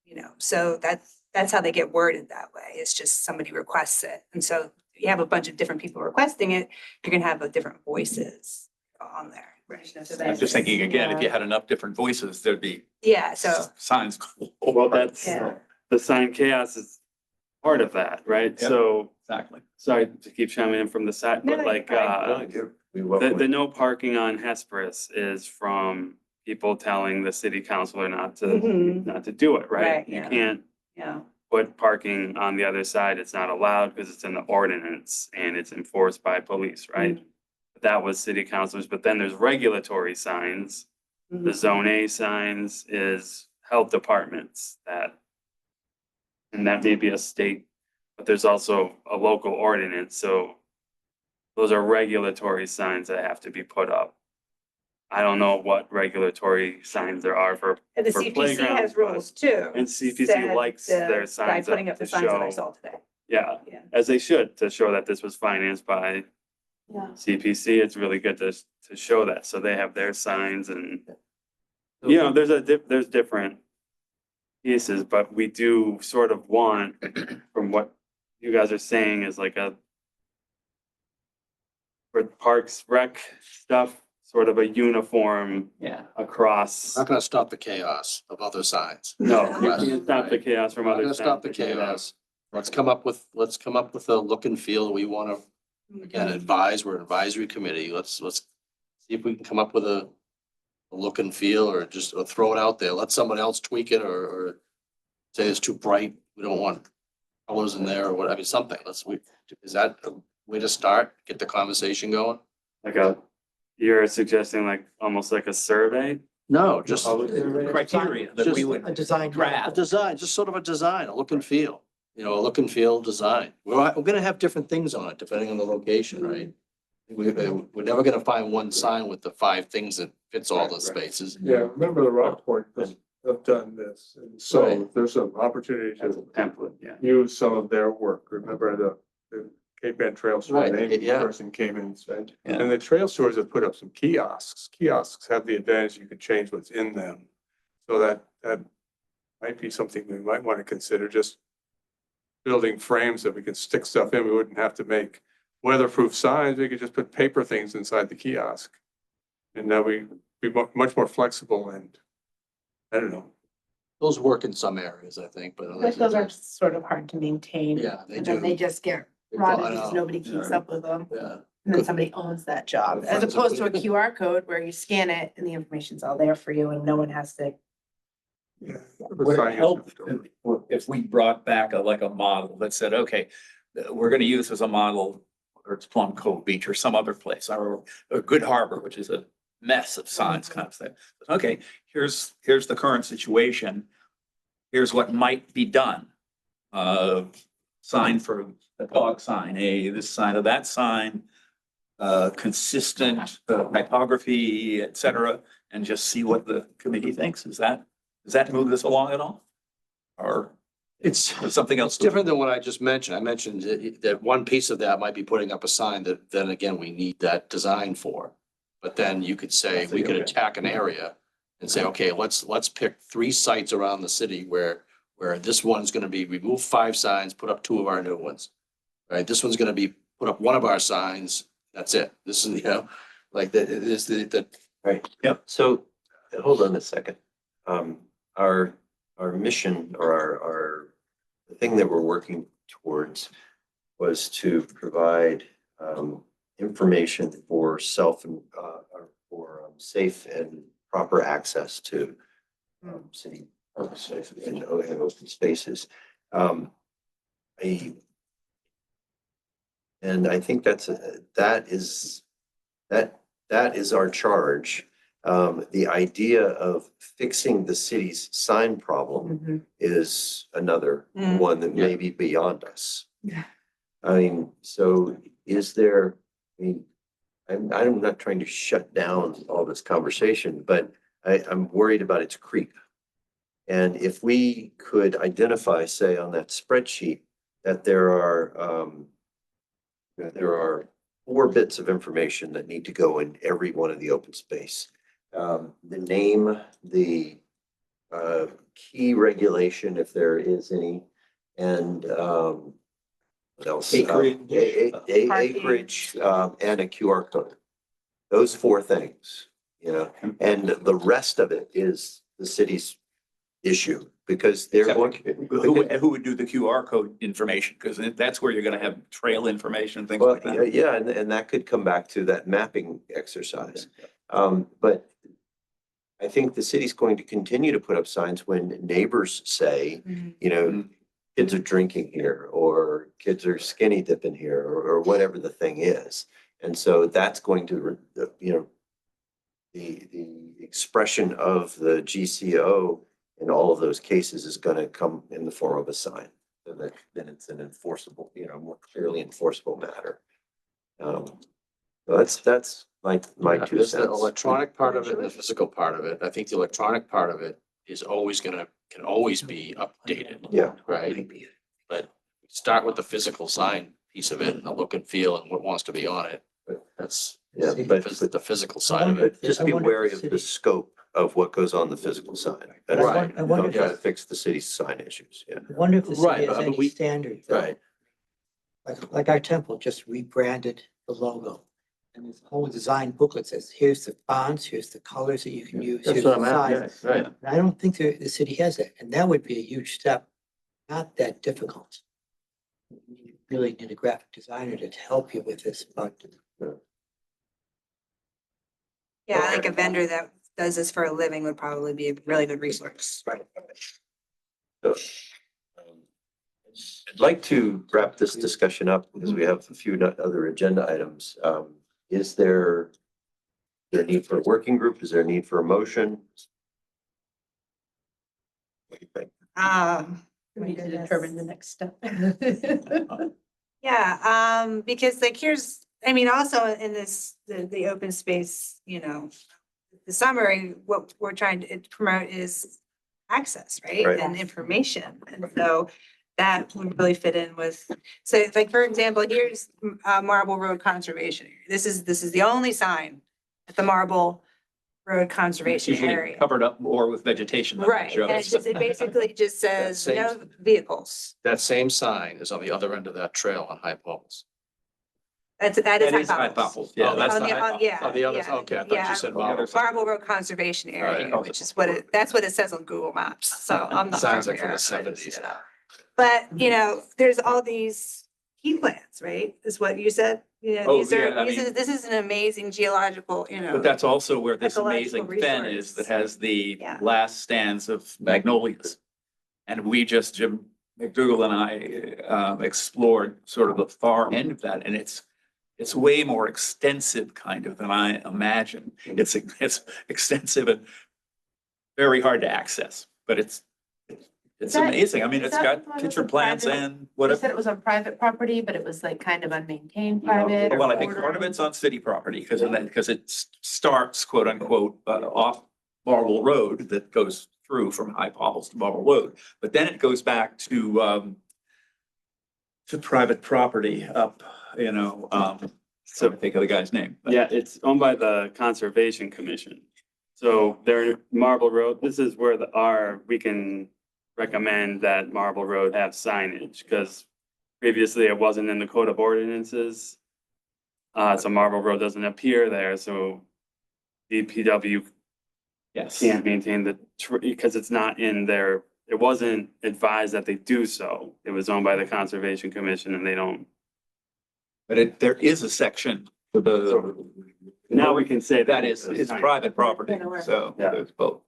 you know, so that's how they get worded that way. It's just somebody requests it. And so you have a bunch of different people requesting it, you're gonna have different voices on there. I'm just thinking again, if you had enough different voices, there'd be Yeah, so, signs. well, that's, yeah. the sign chaos is part of that, right? Yep. So, Exactly. sorry to keep chiming in from the side, No, but you're like, fine. We the welcome it. no parking on Hesperus is from people telling the city councilor not to Mhm. do it, right? Right, You yeah. can't yeah, put parking on the other side. It's not allowed because it's in the ordinance and it's enforced by police, right? That was city councilors, but then there's regulatory signs. The Mhm. zone A signs is health departments that. And that may be a state, but there's also a local ordinance, so. Those are regulatory signs that have to be put up. I don't know what regulatory signs there are for, And the For CPC playgrounds, has but- rules too. and CPC said likes their By signs putting up up the to signs that I show, saw today. yeah, Yeah. as they should, to show that this was financed by Yeah. CPC. It's really good to show that. So they have their signs and, you know, there's different pieces, but we do sort of want, from what you guys are saying, is like a for Parks Rec stuff, sort of a uniform Yeah. across. Not gonna stop the chaos of other signs. No, you Right. can't stop the chaos from Not other. gonna stop the signs that you have. chaos. Let's come up with a look and feel we wanna, again, advise, we're an advisory committee. Let's see if we can come up with a look and feel, or just or throw it out there. Let somebody else tweak it, or say it's too bright. We don't want colors in there, or what, I mean, something. Is that a way to start, get the conversation going? Like you're suggesting like almost like a survey? No, just Criteria that we would A design a draft. design, just sort of a design, a look and feel, you know, a look and feel design. We're gonna have different things on it depending on the location, right? We're never gonna find one sign with the 5 things that fits all the spaces. Yeah, remember the Rockport have done this, and so Right. there's an opportunity As a to template, yeah. use some of their work. Remember the Cape Ann Trail Store, Right, the yeah. person came in and said, Yeah. and the trail stores have put up some kiosks. Kiosks have the advantage, you can change what's in them. So that might be something we might want to consider, just building frames that we can stick stuff in. We wouldn't have to make weatherproof signs. We could just put paper things inside the kiosk. And that we be much more flexible and, I don't know. Those work in some areas, I think, but. Like those are sort of hard to maintain. Yeah, they And then they do. just get They fall rotted because out. nobody keeps up with them. Yeah, And then somebody owns that job, as Friends of- opposed to a QR code where you scan it and the information's all there for you and no one has to. Yeah. Would it help if we brought back like a model that said, okay, we're gonna use as a model, or it's Plum Cove Beach or some other place, or Good Harbor, which is a mess of signs kind of thing. Okay, here's the current situation. Here's what might be done. Sign for a dog sign, this sign of that sign, consistent typography, et cetera, and just see what the committee thinks. Does that move this along at all? Or it's, is something else? it's different than what I just mentioned. I mentioned that one piece of that might be putting up a sign that then again, we need that design for. But then you could say, we could attack an area and say, okay, let's pick 3 sites around the city where this one's gonna be remove 5 signs, put up 2 of our new ones. Right? This one's gonna be put up 1 of our signs. That's it. This is, you know, like that is the. Right. Yep. So, hold on a second. Our mission or the thing that we're working towards was to provide, information for safe and proper access to, city and open spaces. And I think that is our charge. The idea of fixing the city's sign problem is another Mm. one that may be beyond us. Yeah. I mean, so is there, I mean, I'm not trying to shut down all this conversation, but I'm worried about its creep. And if we could identify, say, on that spreadsheet, that there are 4 bits of information that need to go in every one of the open space. The name, the key regulation, if there is any, and what else? Acreage. Acreage, and a QR code. Those 4 things, you know, and the rest of it is the city's issue, because they're going. Who would do the QR code information? Because that's where you're gonna have trail information, things Well, like that. yeah, and that could come back to that mapping exercise. But I think the city's going to continue to put up signs when neighbors say, you know, kids are drinking here, or kids are skinny dipping here, or whatever the thing is. And so that's going to, you know, the expression of the GCO in all of those cases is gonna come in the form of a sign. So that then it's an enforceable, you know, more clearly enforceable matter. So that's my two There's the cents. electronic part of it and the physical part of it. I think the electronic part of it is always can always be updated. Yeah. Right? But start with the physical sign piece of it and the look and feel and what wants to be on it. That's Yeah, but the physical side of it. but just be wary of the scope of what goes on the physical sign. That's Right. I wonder Don't if try to the- fix the city's sign issues, yeah. I wonder if the Right, city has but any we- standards. though. Right. Like our temple just rebranded the logo. And this whole design booklet says, here's the fonts, here's the colors that you can use. That's here's what the I'm at, size. right. And I don't think the city has it, and that would be a huge step, not that difficult. You really need a graphic designer to help you with this, but Yeah, I think a vendor that does this for a living would probably be a really good resource. Right. So, I'd like to wrap this discussion up because we have a few other agenda items. Is there a need for a working group? Is there a need for a motion? What do you think? We need to determine the next step. Yeah, because like here's, I mean, also in this, the open space, the summary, what we're trying to promote is access, right? Right. And information. And so that would really fit in with, so like, for example, here's Marble Road Conservation. Area. This is the only sign at the Marble Road It's Conservation usually Area. covered up more with vegetation. than it Right, and it shows. just, it basically just says same- no vehicles. That same sign is on the other end of that trail on High Poles. That That is is high hypothesis. popples, yeah, Oh, that's On the the- high on- popples. yeah, Oh, the others, yeah, okay, I thought yeah. you said On the other Marble. side. Marble Road Conservation Area, Right. which is that's what it says on Google Maps, so I'm not. Sounds from like from here, the but it's, 70s. But, there's all these key plants, right, is what you said? Oh, These are, yeah, I mean- this is an amazing geological, But that's also where this ecological amazing fen resource. is that has the Yeah. last stands of magnolias. And we just, Jim McDougal and I, explored sort of the far end of that, and it's way more extensive kind of than I imagined. It's extensive and very hard to access, but it's that- amazing. I mean, is it's that got one of picture the plants private- and You whatever. said it was on private property, but it was like kind of unmaintained private. or Well, I think part of bordering. it's on city property because it starts quote unquote off Marble Road that goes through from High Popples to Marble Road. But then it goes back to private property up, so think of the guy's name. but- Yeah, it's owned by the Conservation Commission. So their Marble Road, this is where we can recommend that Marble Road have signage, because previously it wasn't in the code of ordinances. So Marble Road doesn't appear there, so DPW Yes. can't maintain because it's not in their, it wasn't advised that they do so. It was owned by the Conservation Commission and they don't. But there is a section for the, Now we can say that is, it's private property, Been aware. so Yeah. there's both.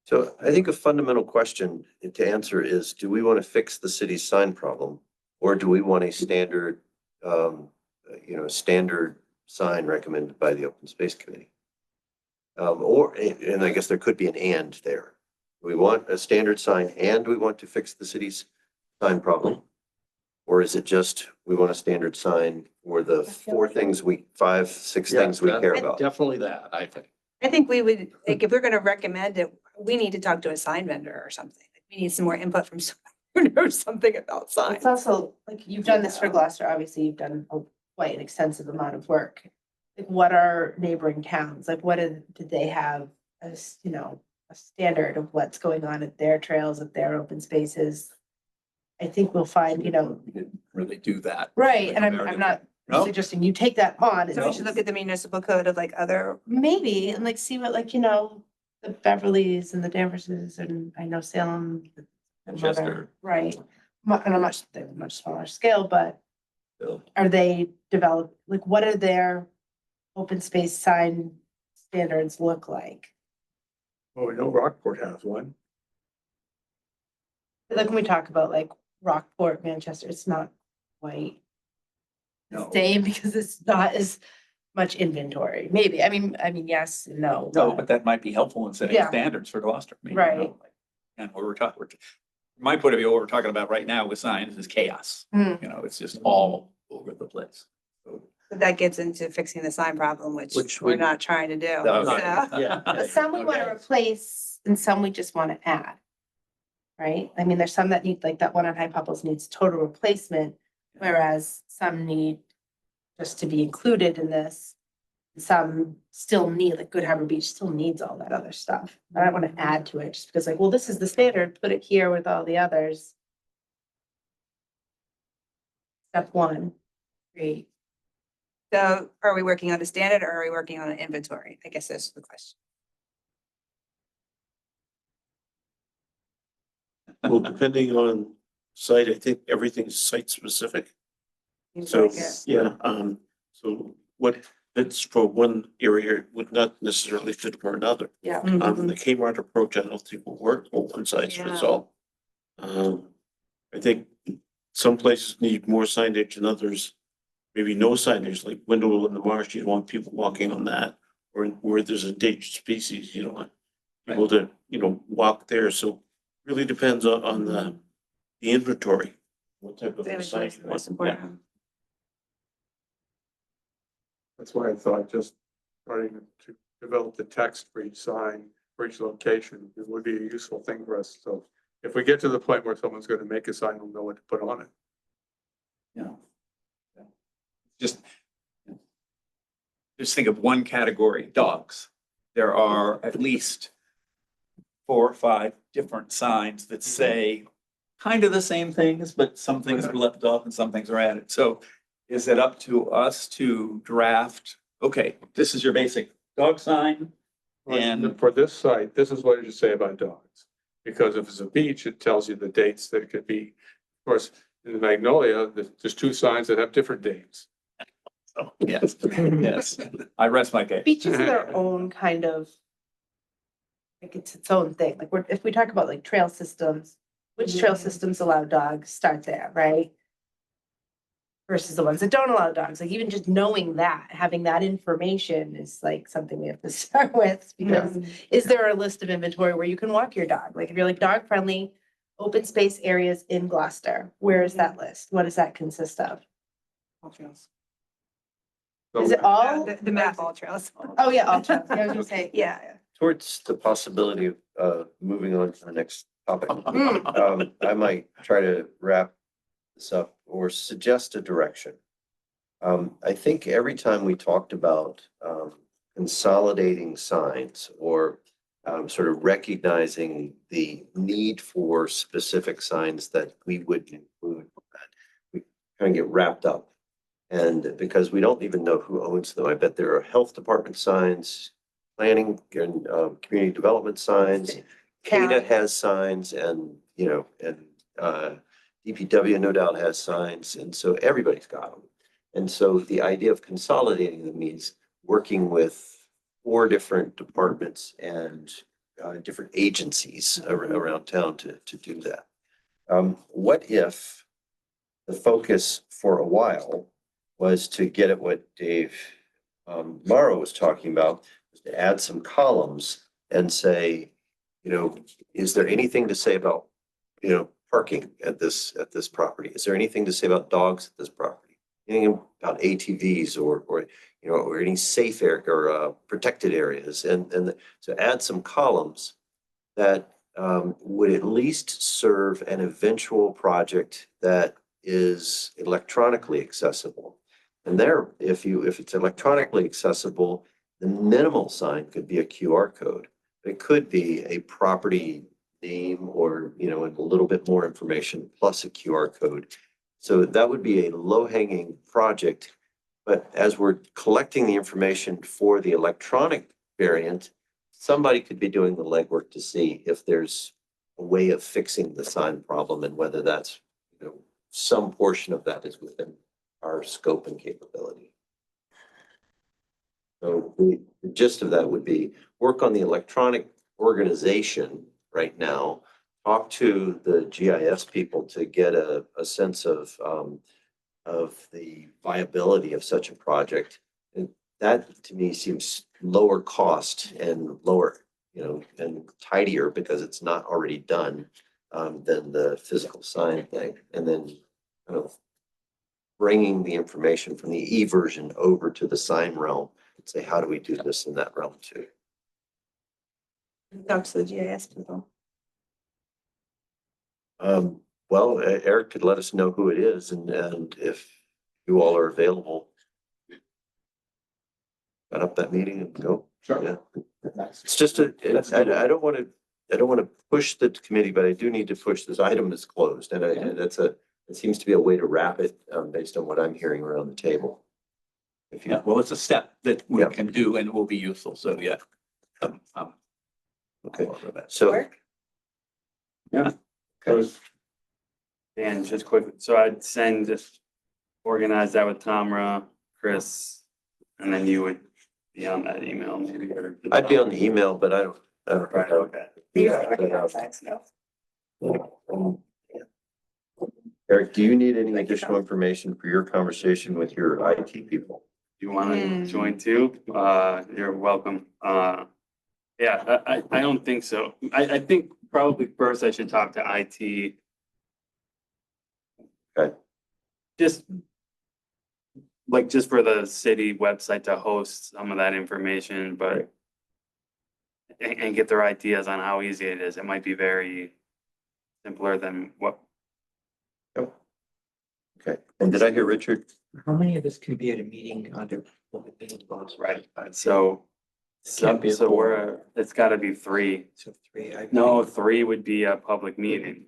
So I think a fundamental question to answer is, do we want to fix the city's sign problem? Or do we want a standard, standard sign recommended by the Open Space Committee? And I guess there could be an and there. We want a standard sign and we want to fix the city's sign problem? Or is it just, we want a standard sign for the six Yeah, things we that- care about? Definitely that, I think. I think we would, like, if we're gonna recommend it, we need to talk to a sign vendor or something. We need some more input from someone who knows something about signs. It's also, like, you've done this for Gloucester, obviously, you've done quite an extensive amount of work. Like, what are neighboring towns, like, what did they have as, a standard of what's going on at their trails, at their open spaces? I think we'll find, We didn't really do that. right, and I'm not No. suggesting you take that on. So we should look at the municipal code of like other, Maybe, and like, see what, like, the Beverleys and the Danverses, and I know Salem. and Chester. Mother, right, on a much smaller scale, but Bill. are they developed, like, what are their open space sign standards look like? Well, we know Rockport has one. Like, when we talk about like Rockport, Manchester, it's not quite the No. same because it's not as much inventory, maybe, I mean, yes, and no. No, but that might be helpful in setting Yeah. standards for Gloucester. I mean, Right. And what we're talking, from my point of view, what we're talking about right now with signs is chaos. Hmm. It's just all over the place. So But that gets into fixing the sign problem, which Which we're we- not trying to do. No, So- Yeah. But some we want to replace and some we just want to add. Right? I mean, there's some that need, like that one on High Popples needs total replacement, whereas some need just to be included in this. Some still need, like Good Harbor Beach still needs all that other stuff. I don't want to add to it just because like, well, this is the standard, put it here with all the others. Step one, great. So are we working on a standard or are we working on an inventory? I guess that's the question. Well, depending on site, I think everything's site specific. Seems So, like it. yeah, so what fits for one area would not necessarily fit for another. Yeah. Mhm. The Kmart approach, I don't think will work, or one size fits Yeah. all. I think some places need more signage and others, maybe no signage, like Windwell in the Marsh, you don't want people walking on that. Or where there's endangered species, you don't want people to, walk there, so really depends on the inventory. What type of The sign inventory is you the most want. important. That's why I thought just starting to develop the text for each sign, for each location, it would be a useful thing for us. So if we get to the point where someone's gonna make a sign, we'll know what to put on it. Yeah. Just think of one category, dogs. There are at least 4 or 5 different signs that say kind of the same things, but some things are left off and some things are added. So is it up to us to draft, okay, this is your basic dog sign? And- For this site, this is what you say about dogs. Because if it's a beach, it tells you the dates that it could be. Of course, in Magnolia, there's 2 signs that have different dates. Oh, yes, yes, I rest my case. Beaches are their own kind of. Like it's its own thing, like if we talk about like trail systems, which trail systems allow dogs, start there, right? Versus the ones that don't allow dogs, like even just knowing that, having that information is like something we have to start with. Because is there a list of inventory where you can walk your dog? Like if you're like dog friendly, open space areas in Gloucester, where is that list? What does that consist of? Is it all? The map all trails. Oh, yeah, all trails, I was gonna say, Yeah. Towards the possibility of moving on to the next topic. Mm. I might try to wrap this up or suggest a direction. I think every time we talked about consolidating signs or sort of recognizing the need for specific signs that we would include, we kind of get wrapped up. And because we don't even know who owns them, I bet there are health department signs, planning and community development signs. CADA has signs and, DPW no doubt has signs. And so everybody's got them. And so the idea of consolidating them means working with 4 different departments and different agencies around town to do that. What if the focus for a while was to get at what Dave Morrow was talking about, was to add some columns and say, is there anything to say about, parking at this property? Is there anything to say about dogs at this property? Anything about ATVs or any safe area or protected areas? And so add some columns that would at least serve an eventual project that is electronically accessible. And there, if it's electronically accessible, the minimal sign could be a QR code. It could be a property name or, and a little bit more information plus a QR code. So that would be a low-hanging project. But as we're collecting the information for the electronic variant, somebody could be doing the legwork to see if there's a way of fixing the sign problem and whether that's, some portion of that is within our scope and capability. So the gist of that would be work on the electronic organization right now, talk to the GIS people to get a sense of the viability of such a project. And that to me seems lower cost and lower, and tidier because it's not already done than the physical sign thing. And then kind of bringing the information from the e-version over to the sign realm and say, how do we do this in that realm too? Talk to the GIS people. Well, Eric could let us know who it is and if you all are available. Set up that meeting and go. Sure. Yeah. It's just I don't want to push the committee, but I do need to push this item is closed and it seems to be a way to wrap it, based on what I'm hearing around the table. If you, Yeah, well, it's a step that we Yeah. can do and will be useful, so yeah. okay, so, Work? okay. And just quick, so I'd just organize that with Tamra, Chris, and then you would be on that email maybe, or. I'd be on the email, but I don't. Right, okay. Eric, do you need any additional information for your conversation with your IT people? You want to join too? You're welcome. Yeah, I don't think so. I think probably first I should talk to IT. Okay. Just for the city website to host some of that information, but and get their ideas on how easy it is. It might be very simpler than what. Okay, and did I hear Richard? How many of us can be at a meeting under open meeting laws? Right. So Can't be a it's gotta be 3. So three. No, 3 would be a public meeting.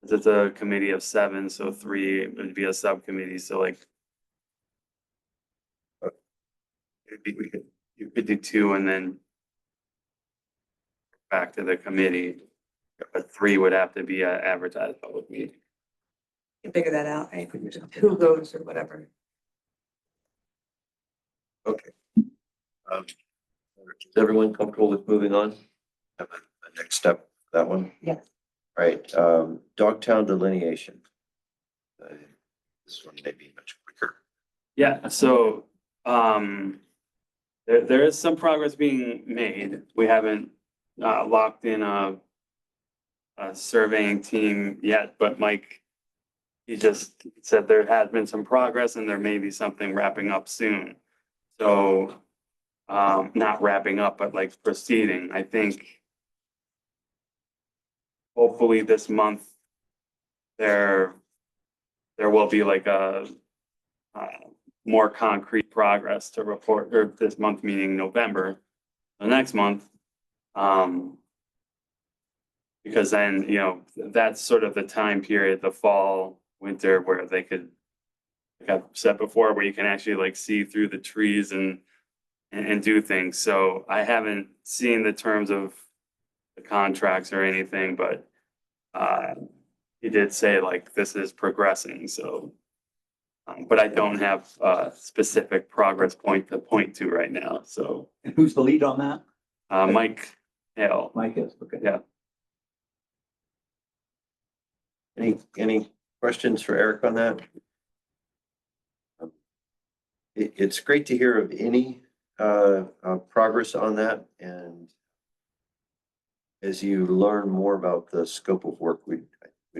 'Cause it's a committee of 7, so 3 would be a subcommittee, so like. You could do 2 and then. Back to the committee. But 3 would have to be a advertised public meeting. You figure that out, right? Who goes or whatever. Okay. Is everyone comfortable with moving on? Have a next step, for that one? Yes. Right, Dogtown delineation. This one may be much quicker. Yeah, so, there is some progress being made. We haven't, locked in a surveying team yet, but Mike, he just said there has been some progress and there may be something wrapping up soon. So, not wrapping up, but like proceeding, I think. Hopefully this month, there will be like a, more concrete progress to report, or this month, meaning November, the next month. Because then, that's sort of the time period, the fall, winter, where they could, like I've said before, where you can actually like see through the trees and do things. So I haven't seen the terms of the contracts or anything, but he did say like this is progressing, so. But I don't have a specific progress point to point to right now, so. And who's the lead on that? Mike Hale. Mike is, okay. Yeah. Any questions for Eric on that? It's great to hear of any progress on that, and as you learn more about the scope of work, we'd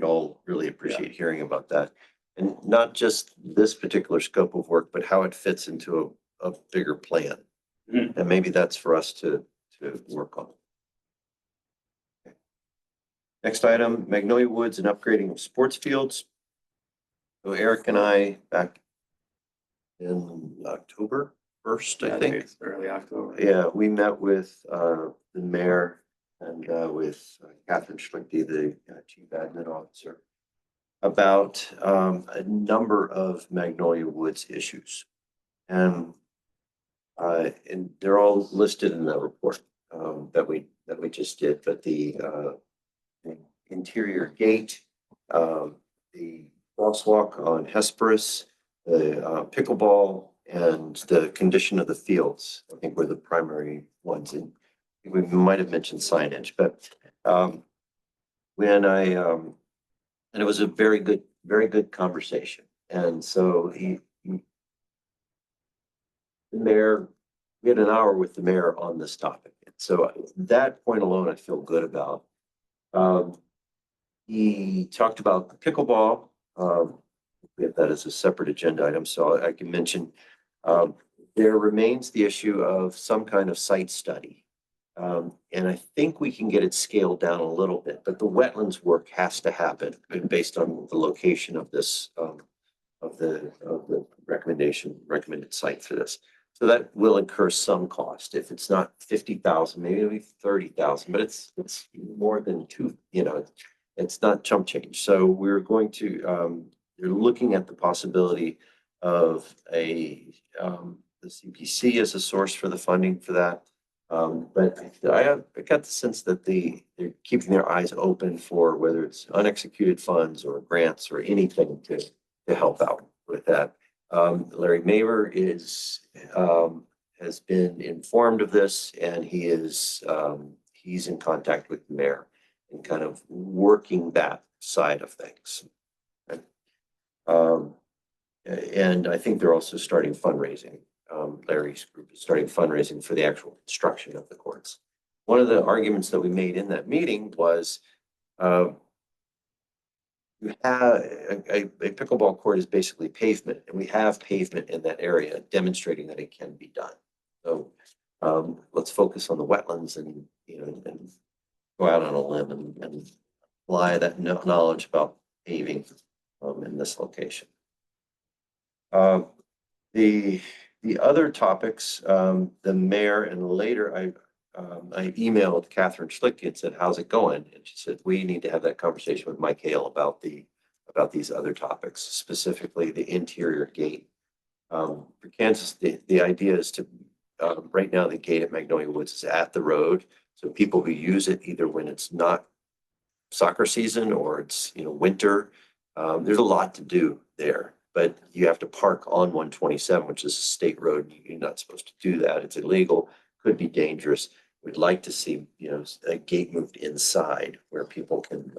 all really appreciate hearing about that. And not just this particular scope of work, but how it fits into a bigger plan. Mhm. And maybe that's for us to work on. Okay. Next item, Magnolia Woods and upgrading of sports fields. So Eric and I, back in October 1st, I think. It's early October. Yeah, we met with the mayor and with Catherine Schlichty, the chief admin officer, about a number of Magnolia Woods issues. And they're all listed in the report that we just did, but the interior gate, the crosswalk on Hesperus, the pickleball, and the condition of the fields, I think were the primary ones. And we might have mentioned signage, but and it was a very good conversation. And so the mayor, we had an hour with the mayor on this topic. So that point alone, I feel good about. He talked about the pickleball. we have that as a separate agenda item, so I can mention, there remains the issue of some kind of site study. And I think we can get it scaled down a little bit, but the wetlands work has to happen based on the location of this, of the recommended site for this. So that will incur some cost. If it's not 50,000, maybe it'll be 30,000, but it's more than two, it's not chump change. So we're going to, you're looking at the possibility of the CPC as a source for the funding for that. But I got the sense that they're keeping their eyes open for whether it's unexecuted funds or grants or anything to help out with that. Larry Maver has been informed of this, and he's in contact with the mayor and kind of working that side of things. And I think they're also starting fundraising. Larry's group is starting fundraising for the actual construction of the courts. One of the arguments that we made in that meeting was, you have a pickleball court is basically pavement, and we have pavement in that area demonstrating that it can be done. So let's focus on the wetlands and, and go out on a limb and apply that knowledge about paving in this location. The other topics, the mayor, and later I emailed Catherine Schlick and said, how's it going? And she said, we need to have that conversation with Mike Hale about these other topics, specifically the interior gate. For Kansas, the idea is to, right now, the gate at Magnolia Woods is at the road. So people who use it either when it's not soccer season or it's, winter, there's a lot to do there. But you have to park on 127, which is a state road. You're not supposed to do that. It's illegal, could be dangerous. We'd like to see, a gate moved inside where people can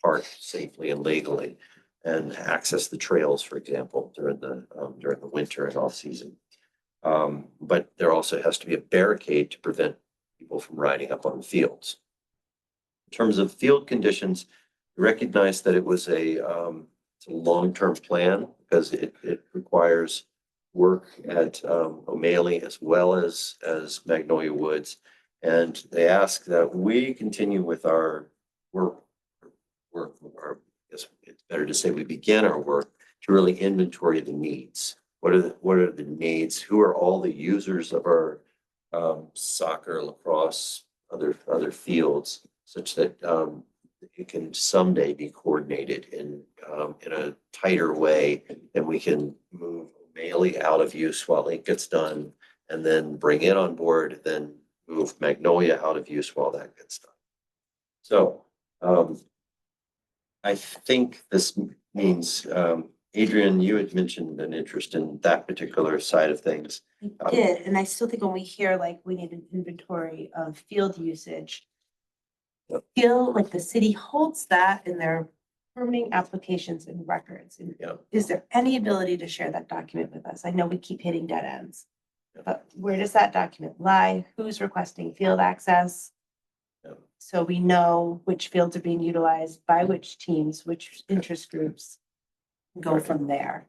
park safely and legally and access the trails, for example, during the winter and off season. But there also has to be a barricade to prevent people from riding up on the fields. In terms of field conditions, we recognize that it was it's a long-term plan because it requires work at O'Malley as well as Magnolia Woods. And they ask that we continue with our work, or I guess it's better to say we begin our work to really inventory the needs. What are the needs? Who are all the users of our soccer, lacrosse, other fields, such that it can someday be coordinated in a tighter way, and we can move O'Malley out of use while it gets done, and then bring it on board, then move Magnolia out of use while that gets done. So I think this means, Adrian, you had mentioned an interest in that particular side of things. I did, and I still think when we hear like we need an inventory of field usage, I feel like the city holds that in their permitting applications and records. And Yeah. is there any ability to share that document with us? I know we keep hitting dead ends. But where does that document lie? Who's requesting field access? Yeah. So we know which fields are being utilized by which teams, which interest groups. Go from there.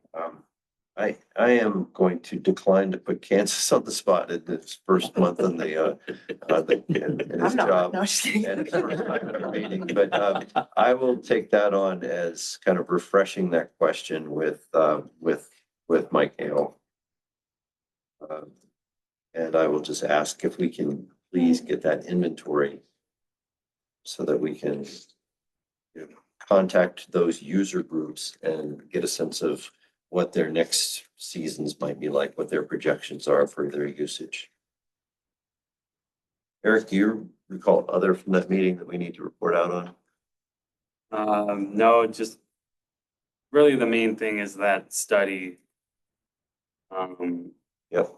I am going to decline to put Kansas on the spot in this first month in in his I'm not, job. no, just kidding. And first time in our meeting, but I will take that on as kind of refreshing that question with Mike Hale. And I will just ask if we can please get that inventory so that we can contact those user groups and get a sense of what their next seasons might be like, what their projections are for their usage. Eric, do you recall other from that meeting that we need to report out on? No, just really the main thing is that study. Yep.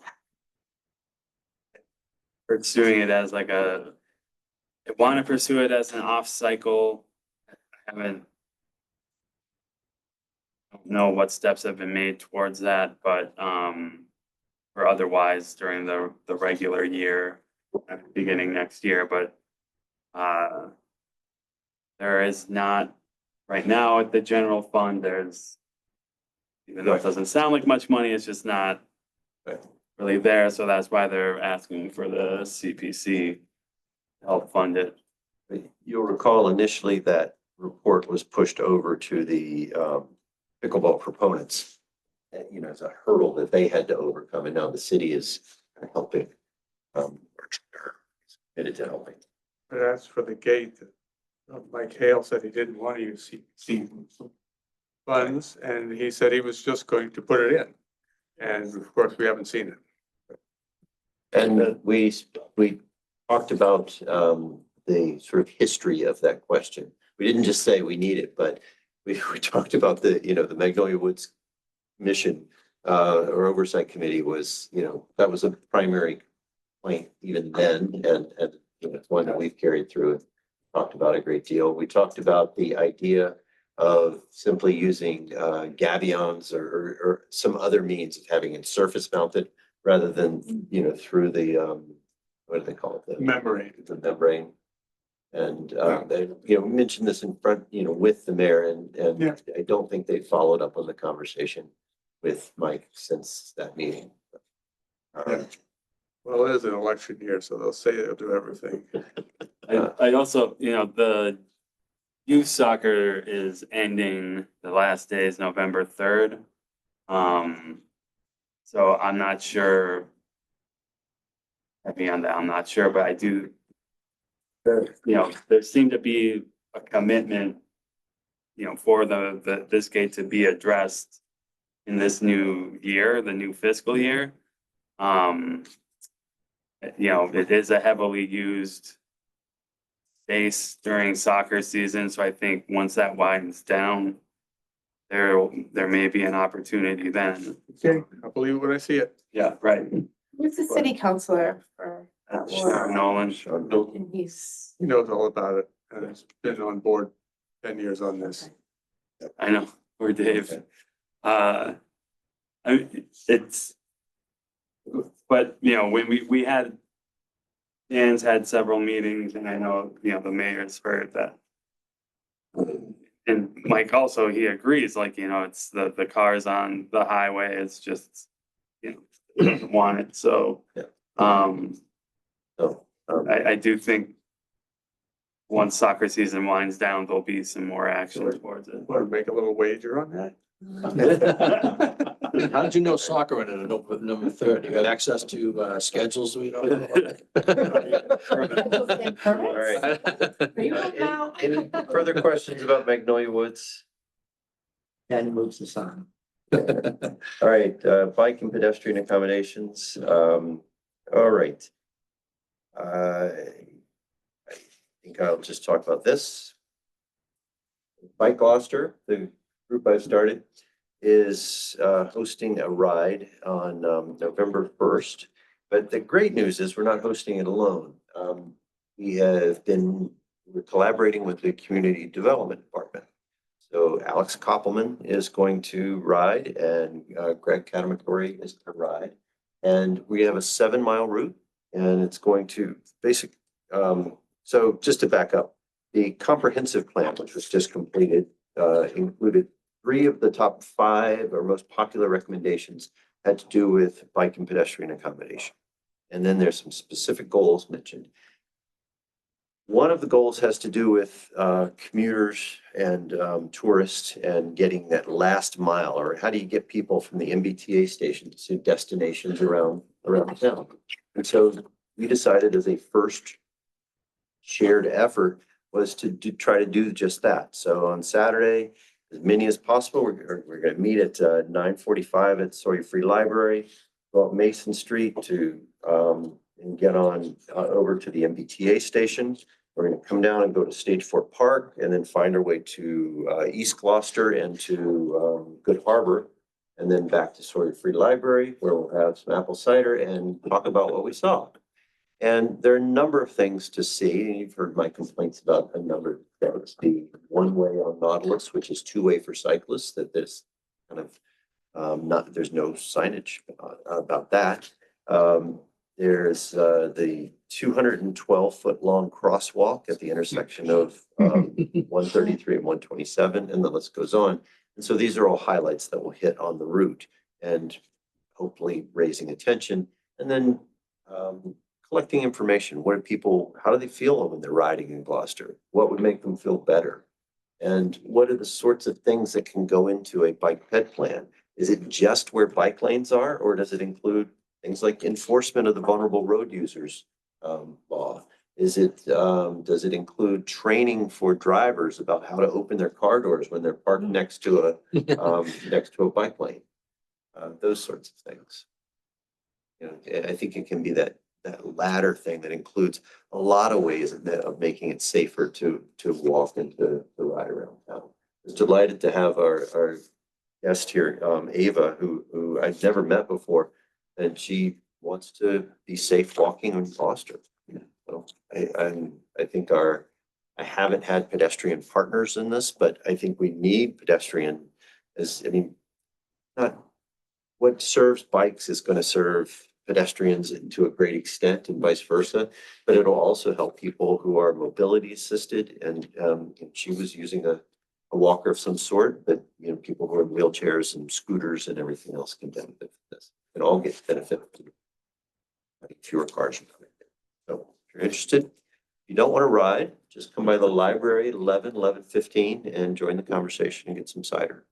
Pursuing it as like I want to pursue it as an off cycle. I don't know what steps have been made towards that, but or otherwise during the regular year, beginning next year, but there is not right now at the general fund, there's Even though it doesn't sound like much money, it's just not Right. really there, so that's why they're asking for the CPC to help fund it. You'll recall initially that report was pushed over to the pickleball proponents. As a hurdle that they had to overcome, and now the city is helping. Committed to helping. But as for the gate, Mike Hale said he didn't want to use CPC funds, and he said he was just going to put it in. And of course, we haven't seen it. And we talked about the sort of history of that question. We didn't just say we need it, but we talked about the Magnolia Woods mission or oversight committee was, that was a primary point even then, and it's one that we've carried through and talked about a great deal. We talked about the idea of simply using gabions or some other means of having it surface mounted rather than, through the, what do they call it? Membrane. The membrane. And they, mentioned this in front, with the mayor, and Yeah. I don't think they followed up on the conversation with Mike since that meeting. Well, it is an election year, so they'll say they'll do everything. I also, the youth soccer is ending, the last day is November 3rd. So I'm not sure. Beyond that, I'm not sure, but I do. There seemed to be a commitment, for this gate to be addressed in this new year, the new fiscal year. It is a heavily used space during soccer season, so I think once that widens down, there may be an opportunity then. Okay, I'll believe it when I see it. Yeah, right. Who's the city councilor for that Sean ward? Nolan. And he's, He knows all about it and has been on board 10 years on this. I know, or Dave. It's, but, when we had, Dan's had several meetings, and I know, the mayor's heard that. And Mike also, he agrees, it's the cars on the highway, it's just, doesn't want it, so. Yeah. So, I do think once soccer season winds down, there'll be some more action towards it. Want to make a little wager on that? How did you know soccer ended at number 3rd? You got access to schedules we don't know? all right. are you up now? Any further questions about Magnolia Woods? Then moves the sign. All right, bike and pedestrian accommodations. All right. I think I'll just talk about this. Bike Gloucester, the group I've started, is hosting a ride on November 1st. But the great news is we're not hosting it alone. We're collaborating with the Community Development Department. So Alex Koppelman is going to ride, and Greg Katamatory is to ride. And we have a 7-mile route, and it's going to so just to back up, the comprehensive plan, which was just completed, included 3 of the top 5 or most popular recommendations had to do with bike and pedestrian accommodation. And then there's some specific goals mentioned. One of the goals has to do with commuters and tourists and getting that last mile, or how do you get people from the MBTA stations to destinations around town? And so we decided as a first shared effort was to try to do just that. So on Saturday, as many as possible, we're going to meet at 9:45 at Sawyer Free Library, go up Mason Street to and get on over to the MBTA station. We're going to come down and go to Stage 4 Park and then find our way to East Gloucester and to Good Harbor, and then back to Sawyer Free Library, where we'll have some apple cider and talk about what we saw. And there are a number of things to see, and you've heard my complaints about a number of things. The one-way on Nautilus, which is 2-way for cyclists, that there's kind of there's no signage about that. There's the 212-foot-long crosswalk at the intersection of 133 and 127, and the list goes on. And so these are all highlights that will hit on the route and hopefully raising attention. And then collecting information. What do people, how do they feel when they're riding in Gloucester? What would make them feel better? And what are the sorts of things that can go into a bike ped plan? Is it just where bike lanes are, or does it include things like enforcement of the vulnerable road users law? Is it, does it include training for drivers about how to open their car doors when they're parked next to a bike lane? Those sorts of things. You know, I think it can be that latter thing that includes a lot of ways of making it safer to walk and to ride around town. I was delighted to have our guest here, Ava, who I've never met before, and she wants to be safe walking in Gloucester. So I think I haven't had pedestrian partners in this, but I think we need pedestrian not what serves bikes is going to serve pedestrians to a great extent and vice versa, but it'll also help people who are mobility assisted. And she was using a walker of some sort, but you know, people who are in wheelchairs and scooters and everything else can benefit from this. Can all get benefit from fewer cars. So if you're interested, if you don't want to ride, just come by the library at 11:15 and join the conversation and get some cider.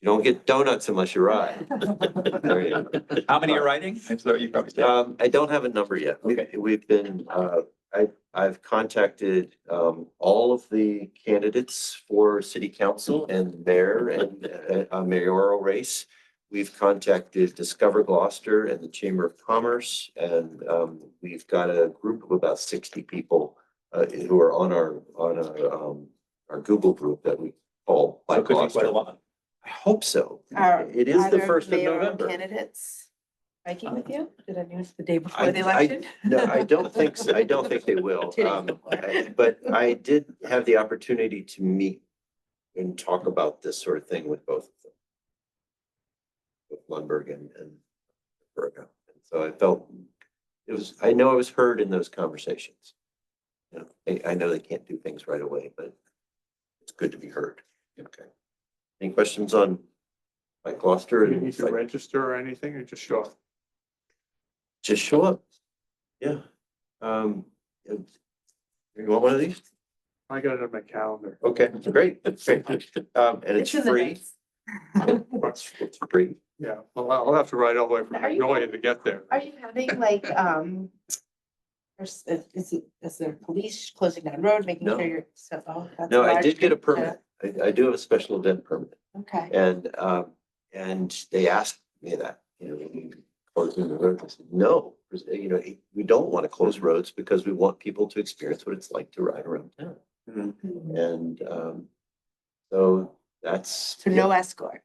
You don't get donuts unless you ride. There you go. How many are writing? So you probably said. I don't have a number yet. We've been, I've contacted, all of the candidates for city council and mayor and a mayoral race. We've contacted Discover Gloucester and the Chamber of Commerce, and, we've got a group of about 60 people, who are on our Google group that we call So Bike it could be quite a Gloucester. lot. I hope so. Are It is the either 1st of mayoral November. Candidates biking with you? Did I notice the day before I- the election? No, I don't think so. I don't think they will. Two days before. But I did have the opportunity to meet and talk about this sort of thing with both of them. With Lundberg and Berga. And so I felt I know I was heard in those conversations. You know, I know they can't do things right away, but it's good to be heard. Okay. Any questions on Bike Gloucester? Do you need to register or anything, or just show up? Just show up. Yeah. You want one of these? I got it on my calendar. Okay, great. Great. And it's in the free. notes. It's free. Yeah, well, I'll have to ride all the way from Are you- Magnolia to get there. Are you having like, is there police closing down road, making No. sure you're, so, oh, that's No, I large did get a group, permit. I do have a special event permit. Okay. And they asked me that, you know, when you closing the road, I said, no, you know, we don't want to close roads because we want people to experience what it's like to ride around town. And, so that's. So no escort,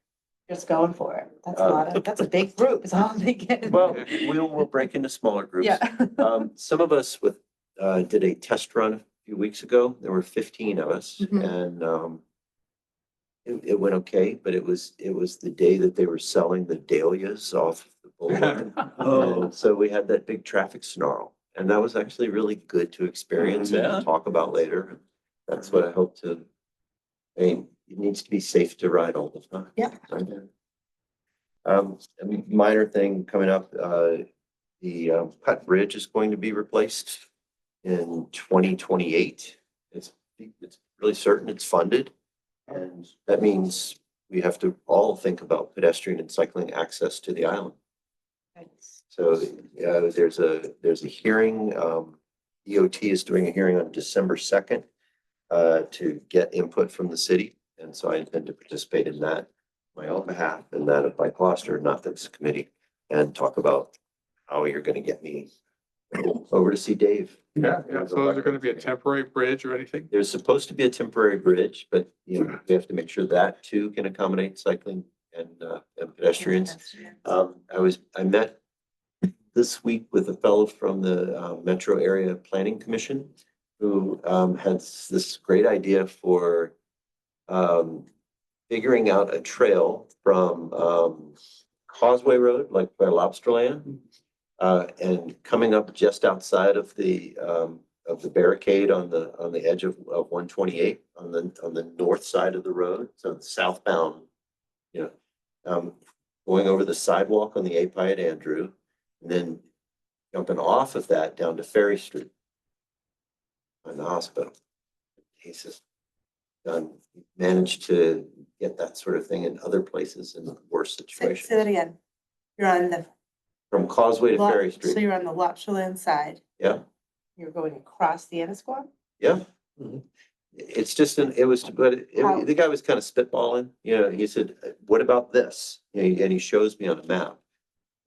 just going for it. That's a lot of, that's a big group, is all they get. Well, we'll break into smaller groups. Yeah. Some of us did a test run a few weeks ago. There were 15 of us Mhm. and, it went okay, but it was the day that they were selling the dahlias off the boulevard. And so we had that big traffic snarl, and that was actually really good to experience Yeah. and talk about later. That's what I hope to, I mean, it needs to be safe to ride all the time. Yeah. A minor thing coming up, the Putt Bridge is going to be replaced in 2028. It's really certain it's funded. And that means we have to all think about pedestrian and cycling access to the island. So there's a hearing, DOT is doing a hearing on December 2nd to get input from the city. And so I intend to participate in that on my own behalf and that of Bike Gloucester, not this committee, and talk about how you're going to get me over to see Dave. Yeah, so is there gonna be a temporary bridge or anything? There's supposed to be a temporary bridge, but you know, we have to make sure that too can accommodate cycling and pedestrians. I met this week with a fellow from the Metro Area Planning Commission who has this great idea for figuring out a trail from Causeway Road, like by Lobsterland, and coming up just outside of the barricade on the edge of 128 on the north side of the road, so the southbound Going over the sidewalk on the API at Andrew, and then jumping off of that down to Ferry Street. In the hospital. He's just managed to get that sort of thing in other places in worse Say that situations. again. You're on the. From Causeway to Ferry So Street. you're on the Lopshland side. Yeah, You're going across the Annisquam? yeah. It's just it was, but How- the guy was kind of spitballing, he said, what about this? And he shows me on a map.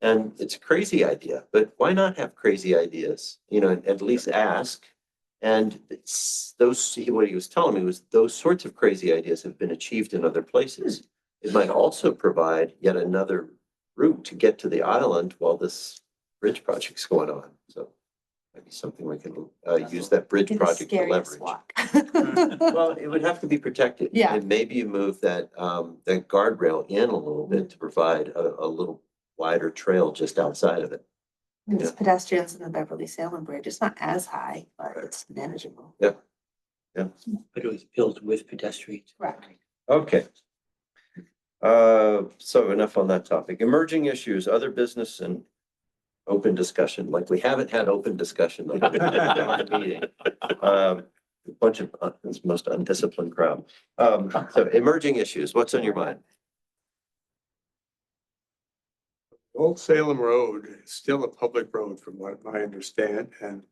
And it's a crazy idea, but why not have crazy ideas? At least ask. And what he was telling me was those sorts of crazy ideas have been achieved in other places. It might also provide yet another route to get to the island while this bridge project's going on. So maybe something we can use that bridge Be the project to scariest leverage. walk. Well, it would have to be protected. Yeah. And maybe you move that guardrail in a little bit to provide a little wider trail just outside of it. It's pedestrians in the Beverly Salem Bridge. It's not as high, but it's manageable. But it was built with pedestrians. Correct. Okay. So enough on that topic. Emerging issues, other business and open discussion, like we haven't had open discussion. on the meeting. A bunch of, it's the most undisciplined crowd. So emerging issues, what's on your mind? Old Salem Road is still a public road from what I understand and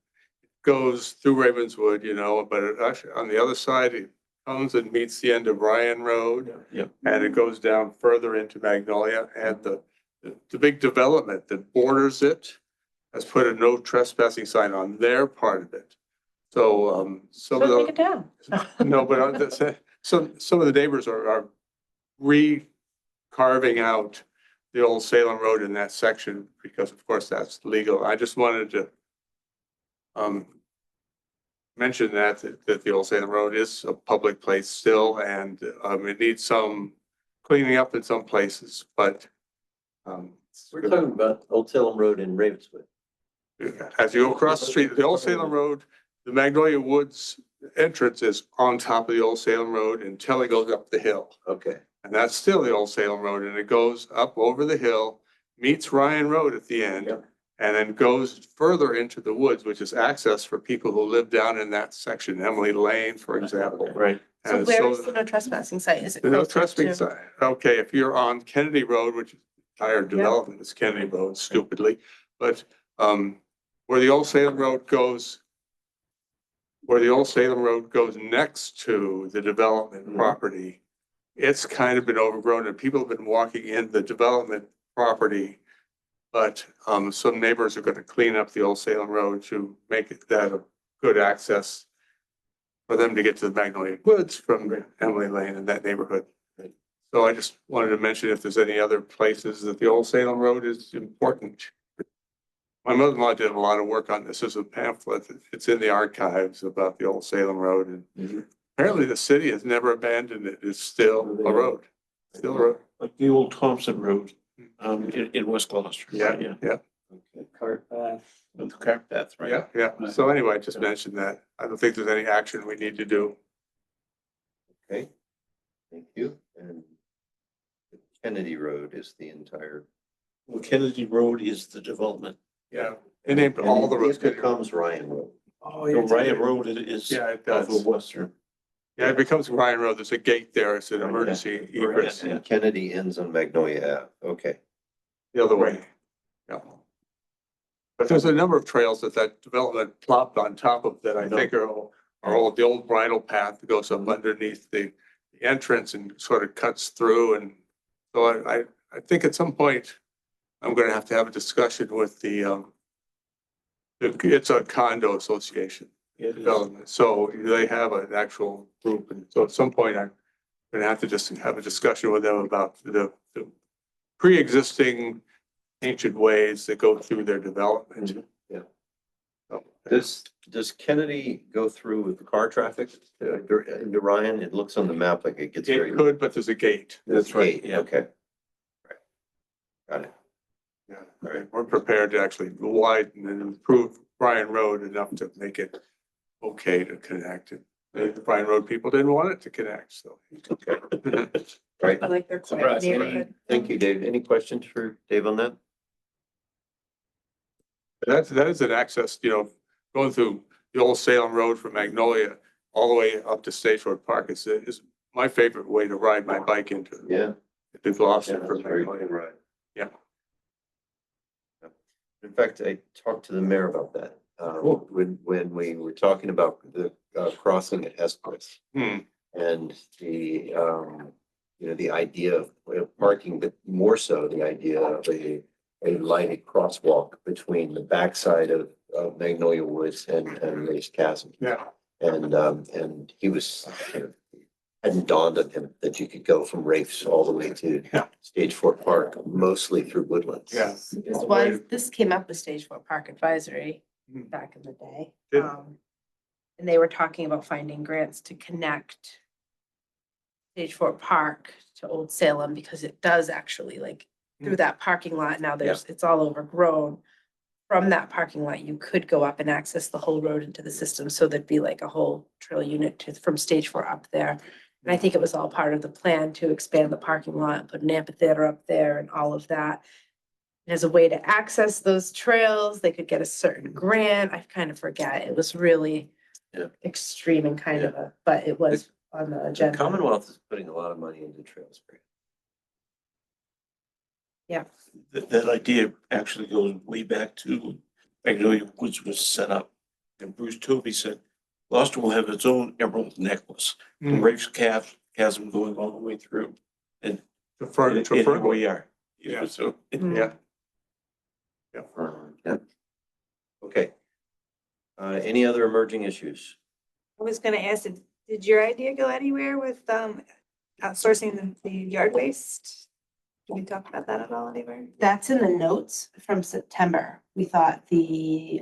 goes through Ravenswood, but it actually on the other side, it comes and meets the end of Ryan Road. Yeah. And it goes down further into Magnolia and the big development that borders it has put a no trespassing sign on their part of it. So, some of So the. take it down. No, but some of the neighbors are carving out the old Salem Road in that section because of course that's legal. I just wanted to mention that the old Salem Road is a public place still and it needs some cleaning up in some places, but We're talking about Old Salem Road in Ravenswood. as you go across the street, the old Salem Road, the Magnolia Woods entrance is on top of the old Salem Road until it goes up the hill. Okay. And that's still the old Salem Road and it goes up over the hill, meets Ryan Road at the end. Yep. And then goes further into the woods, which is access for people who live down in that section, Emily Lane, for example. Right. So And where is the no trespassing site? Is it? the no closer trespassing to- sign. Okay, if you're on Kennedy Road, which is entire development is Kennedy Road stupidly, but where the old Salem Road goes next to the development property, it's kind of been overgrown and people have been walking in the development property. But some neighbors are gonna clean up the old Salem Road to make it that a good access for them to get to the Magnolia Woods from Emily Lane in that neighborhood. So I just wanted to mention if there's any other places that the old Salem Road is important. My mother-in-law did a lot of work on this as a pamphlet. It's in the archives about the old Salem Road and apparently the city has never abandoned it. It's still a road. Still a road. Like the old Thompson Road, in West Gloucester. Yeah. Okay. Cart path. With the cart path, right? Yeah. So anyway, I just mentioned that. I don't think there's any action we need to do. Okay. Thank you. And Kennedy Road is the entire. Well, Kennedy Road is the development. Yeah. They named all the roads. It becomes Ryan Road. Oh, The Ryan Road is Yeah, it off does. of Western. Yeah, it becomes Ryan Road. There's a gate there. It's an emergency egress And Kennedy ends on Magnolia Ave. Okay. the other way. Yeah. But there's a number of trails that development plopped on top of that I think are all the old bridle path that goes up underneath the entrance and sort of cuts through. And so I think at some point I'm gonna have to have a discussion with it's a condo association It is. development. So they have an actual group. And so at some point I'm gonna have to just have a discussion with them about the pre-existing ancient ways that go through their development. Yeah. So, Does Kennedy go through with the car traffic into Ryan? It looks on the map like it gets very. it could, but there's a gate. That's right, Okay, yeah. okay. Right. Got it. Yeah, all right. We're prepared to actually widen and improve Bryan Road enough to make it okay to connect it. The Bryan Road people didn't want it to connect, so. Okay. Right. I like their quiet Surprise, right. neighborhood. Thank you, Dave. Any questions for Dave on that? That is an access, going through the old Salem Road from Magnolia all the way up to State Road Park is my favorite way to ride my bike into Yeah. Gloucester Yeah, for that's very Magnolia. good, right. Yeah. In fact, I talked to the mayor about that, when we were talking about the crossing at Hesperus. Hmm. And the idea of parking, but more so the idea of a lighted crosswalk between the backside of Magnolia Woods and Race Chasm. Yeah. And he was, hadn't dawned on him that you could go from Rafe's all the way to Yeah. Stage Fort Park, mostly through Woodlands. Yeah. This came up with Stage 4 Park Advisory Mhm. back in the day. Did- And they were talking about finding grants to connect Stage 4 Park to Old Salem, because it does actually like through that parking lot. Now it's all overgrown. From that parking lot, you could go up and access the whole road into the system. So there'd be like a whole trail unit from Stage 4 up there. And I think it was all part of the plan to expand the parking lot, put an amphitheater up there and all of that. And as a way to access those trails, they could get a certain grant. I kind of forget. It was really Yeah. extreme and kind of but it was on the The agenda. Commonwealth is putting a lot of money into trails. Yeah. That idea actually goes way back to Magnolia Woods was set up. And Bruce Tovey said, Gloucester will have its own emerald necklace, from Hmm. Rafe's Chasm going all the way through. And To Fer- and to here Fergus. we are. Yeah. So. Yeah. Yeah. Okay. Any other emerging issues? I was gonna ask, did your idea go anywhere with outsourcing the yard waste? Did we talk about that at all anywhere? That's in the notes from September. We thought you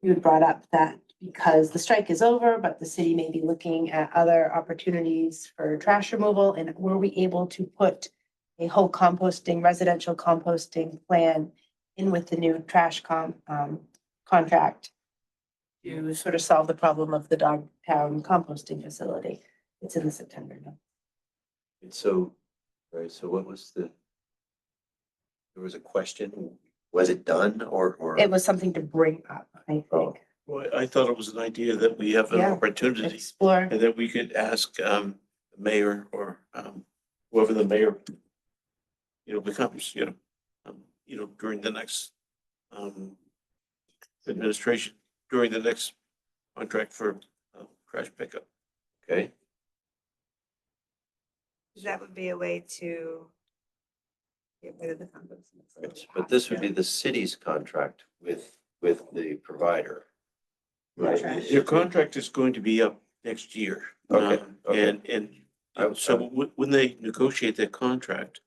had brought up that because the strike is over, but the city may be looking at other opportunities for trash removal, and were we able to put a whole residential composting plan in with the new trash contract to sort of solve the problem of the Dogtown composting facility? It's in the September note. And so, right, so what was there was a question, was it done or? It was something to bring up, I think. Well, I thought it was an idea that we have an Yeah. opportunity Explore. and that we could ask the mayor or whoever the mayor becomes, during the next administration, during the next contract for trash pickup. Okay, That would be a way to get rid of the compost. but this would be the city's contract with the provider. Right? Your contract is going to be up next year. Okay, okay. And so when they negotiate that contract,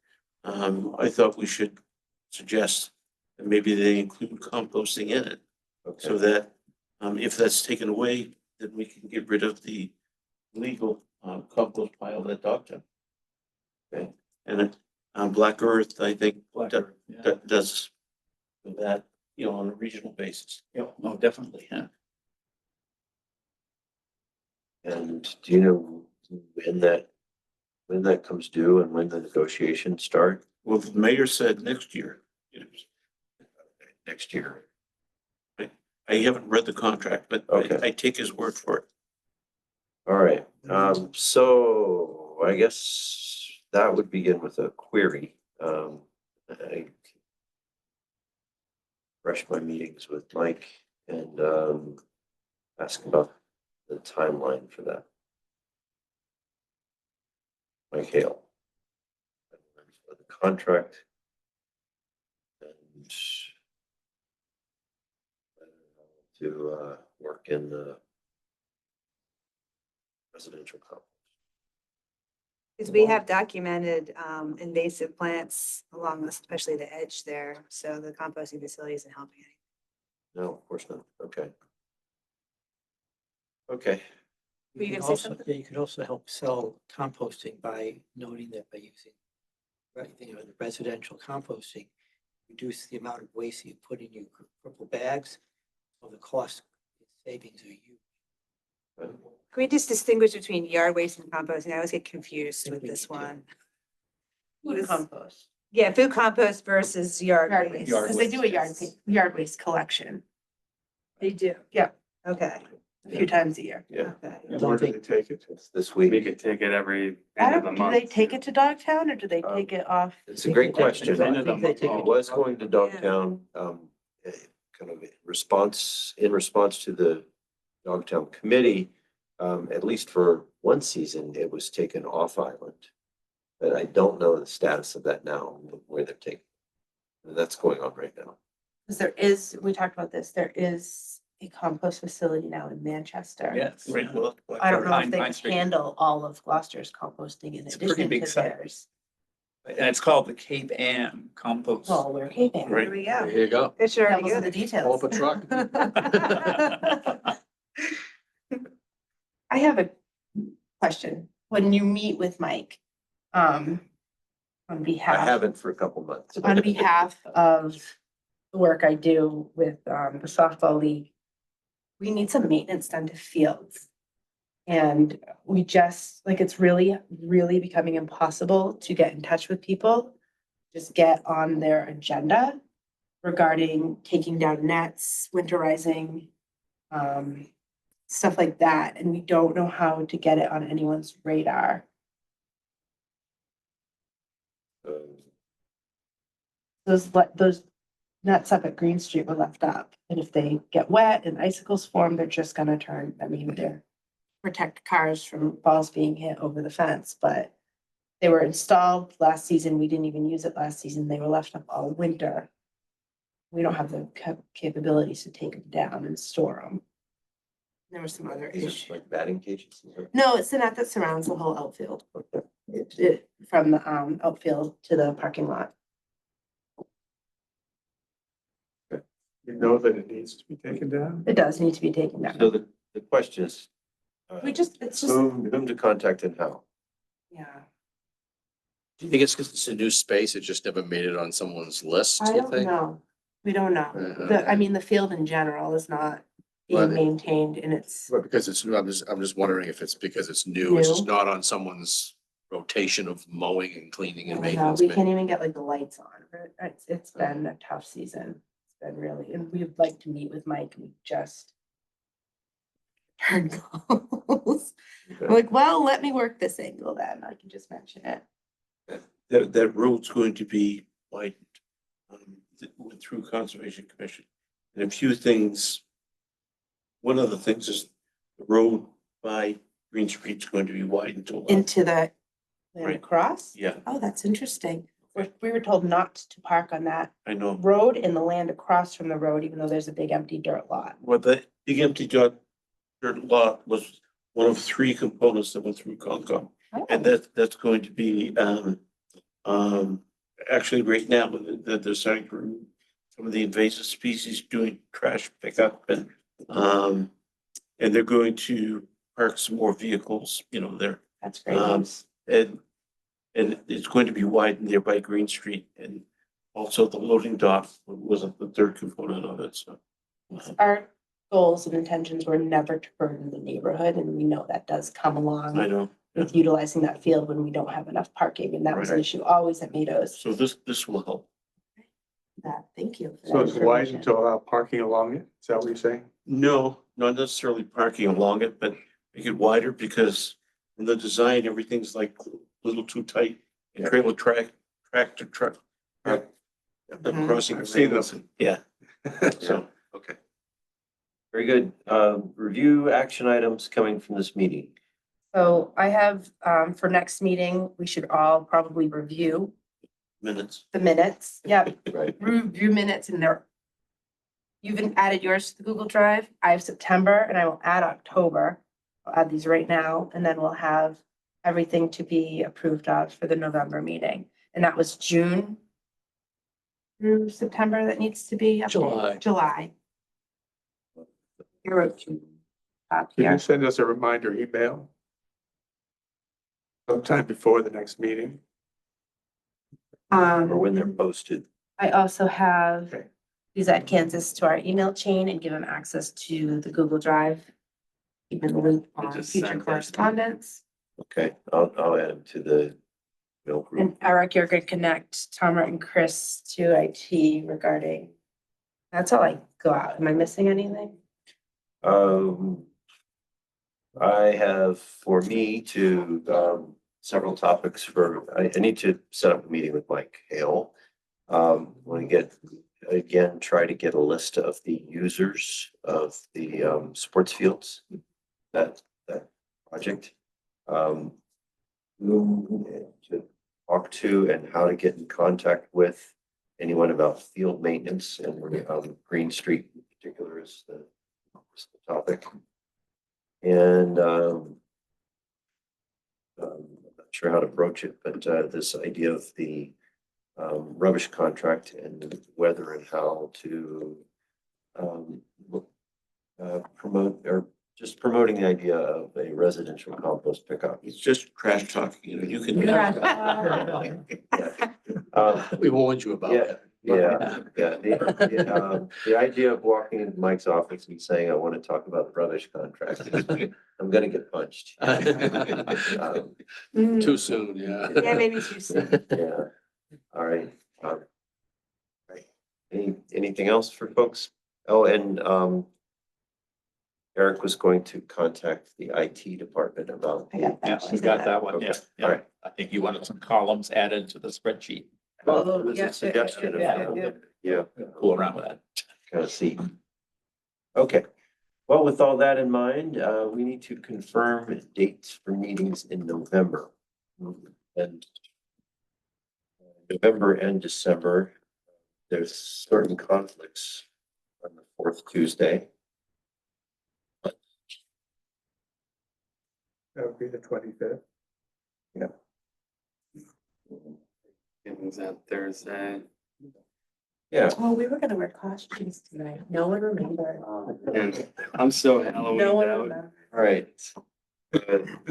I thought we should suggest that maybe they include composting in it. So Okay, that if that's taken away, then we can get rid of the legal compost pile at Dogtown. Okay, and Black Earth, I think, does that, on a regional basis. Yeah, no, definitely, yeah. and do you know when that comes due and when the negotiations start? Well, the mayor said next year. Next year. I haven't read the contract, but Okay. I take his word for it. All right, so I guess that would begin with a query. I rush my meetings with Mike and ask about the timeline for that. Mike Hale. For the contract. And to work in the residential complex. Because we have documented invasive plants along, especially the edge there, so the composting facility isn't helping any. No, of course not. Okay. Okay, Were you You gonna could say also, something? yeah, you could also help sell composting by noting that by using, right, the residential composting, reduce the amount of waste you put in your purple bags, so the cost savings are huge. Can we just distinguish between yard waste and composting? I always get confused with this one. Food compost. Yeah, food compost versus yard Yard waste. waste, because they do a yard waste collection They do? Yeah. Okay. a few times a year. Yeah, Okay. And where do they take it? it's this We week. could take it every I end of the don't, do month. they take it to Dogtown or do they Um, take it off? It's a great question. End of the I think they month. take It it. was going to Dogtown, kind of in response to the Dogtown committee. At least for one season, it was taken off island. But I don't know the status of that now, where they're taking. And that's going on right now. Because there is, we talked about this, there is a compost facility now in Manchester. Yes. Right, well, I don't know if Pine- they Pine can Street. handle all of Gloucester's composting in It's a pretty addition big to site. theirs. And it's called the Cape Ann Compost. Well, we're caping. Right. Here we There go. you go. It should already Devils go in the there. Pull up a details. truck. I have a question. When you meet with Mike, on I behalf, haven't for a couple months. on behalf of the work I do with, the softball league, we need some maintenance done to fields. And we just, like, it's really, really becoming impossible to get in touch with people. Just get on their agenda regarding taking down nets, winterizing, stuff like that. And we don't know how to get it on anyone's radar. Those nets up at Green Street were left up. And if they get wet and icicles form, they're just gonna turn, I mean, they're protect cars from balls being hit over the fence, but they were installed last season. We didn't even use it last season. They were left up all winter. We don't have the capabilities to take them down and store them. There were some other Is it issues. like batting cages? No, it's the net that surrounds the whole outfield. From the outfield to the parking lot. You know that it needs to be taken down? It does need to be taken So down. the question is. It's just, Whom to contact and how? yeah. Do you think it's because it's a new space? It just never made it on someone's list, I you don't think? know. We don't know. I mean, the field in general is not Well, being maintained and it's, But because it's, I'm just wondering if it's because it's new, it's just New. not on someone's rotation of mowing and cleaning I and don't know, maintenance. we can't even get like the lights on. It's been a tough season. It's been really, and we'd like to meet with Mike. We just turned calls. I'm like, well, let me work this angle then. I can just mention it. that road's going to be widened. Went through Conservation Commission. And a few things. One of the things is the road by Green Street's going to be widened to allow. Into the land Right. across? Yeah, Oh, that's interesting. We were told not to park on that I know. road in the land across from the road, even though there's a big empty dirt lot. Well, the big empty dirt lot was one of three components that went through Concom. And that's going to be, actually right now, that they're starting to remove some of the invasive species doing trash pickup and they're going to park some more vehicles, there. That's great Um, news. And it's going to be widened there by Green Street and also the loading dock was the third component of it, so. Our goals and intentions were never to burden the neighborhood, and we know that does come I along know, with utilizing that field when we don't have enough parking, and that was an Right. issue always at Mados. so this will help. Thank you. for So that it's widened information. to allow parking along it? Is that what you're saying? No, not necessarily parking along it, but make it wider because in the design, everything's like a little too tight. And trailer tractor truck. Yeah. The Mhm. crossing. I've seen lanes, yeah, so. Okay. Very good. Review action items coming from this meeting. So I have, for next meeting, we should all probably review Minutes. the minutes. Yep, Right. review minutes and there. You've added yours to the Google Drive. I have September and I will add October. I'll add these right now and then we'll have everything to be approved of for the November meeting. And that was June through September that needs to be updated. July. You wrote June. Up Can here. you send us a reminder email? Sometime before the next meeting? Or when they're posted. I also have, Okay. please add Kansas to our email chain and give them access to the Google Drive. keep in the loop on just future send it. correspondence. Okay, I'll add him to the mail group. And Eric, you're gonna connect Tom and Chris to IT regarding. That's all I go out. Am I missing anything? I have for me to, several topics I need to set up a meeting with Mike Hale. Want to try to get a list of the users of the, sports fields, that project. Who to talk to and how to get in contact with anyone about field maintenance and, Green Street in particular is the topic. And, I'm not sure how to broach it, but, this idea of the, rubbish contract and whether and how to, promote or just promoting the idea of a residential compost pickup. It's just trash talking, you can. We warned you about it. Yeah. The idea of walking into Mike's office and saying, I want to talk about the rubbish contract, I'm gonna get punched. Too soon, yeah. Yeah, maybe too soon. Yeah, all right. Right. Anything else for folks? Oh, and, Eric was going to contact the IT department about. I got that. Yeah, we got that one, Okay, yeah, all yeah. right. I think you wanted some columns added to the spreadsheet. Well, it was yeah, a suggestion of, yeah. yeah, Cool around with that. kind of see. Okay, well, with all that in mind, we need to confirm dates for meetings in November. And November and December, there's certain conflicts on the fourth Tuesday. That would be the 25th. It was that Thursday. Yeah, Oh, we were gonna wear costumes tonight. No one remembered. And I'm so Halloween No one out. remembered. all right.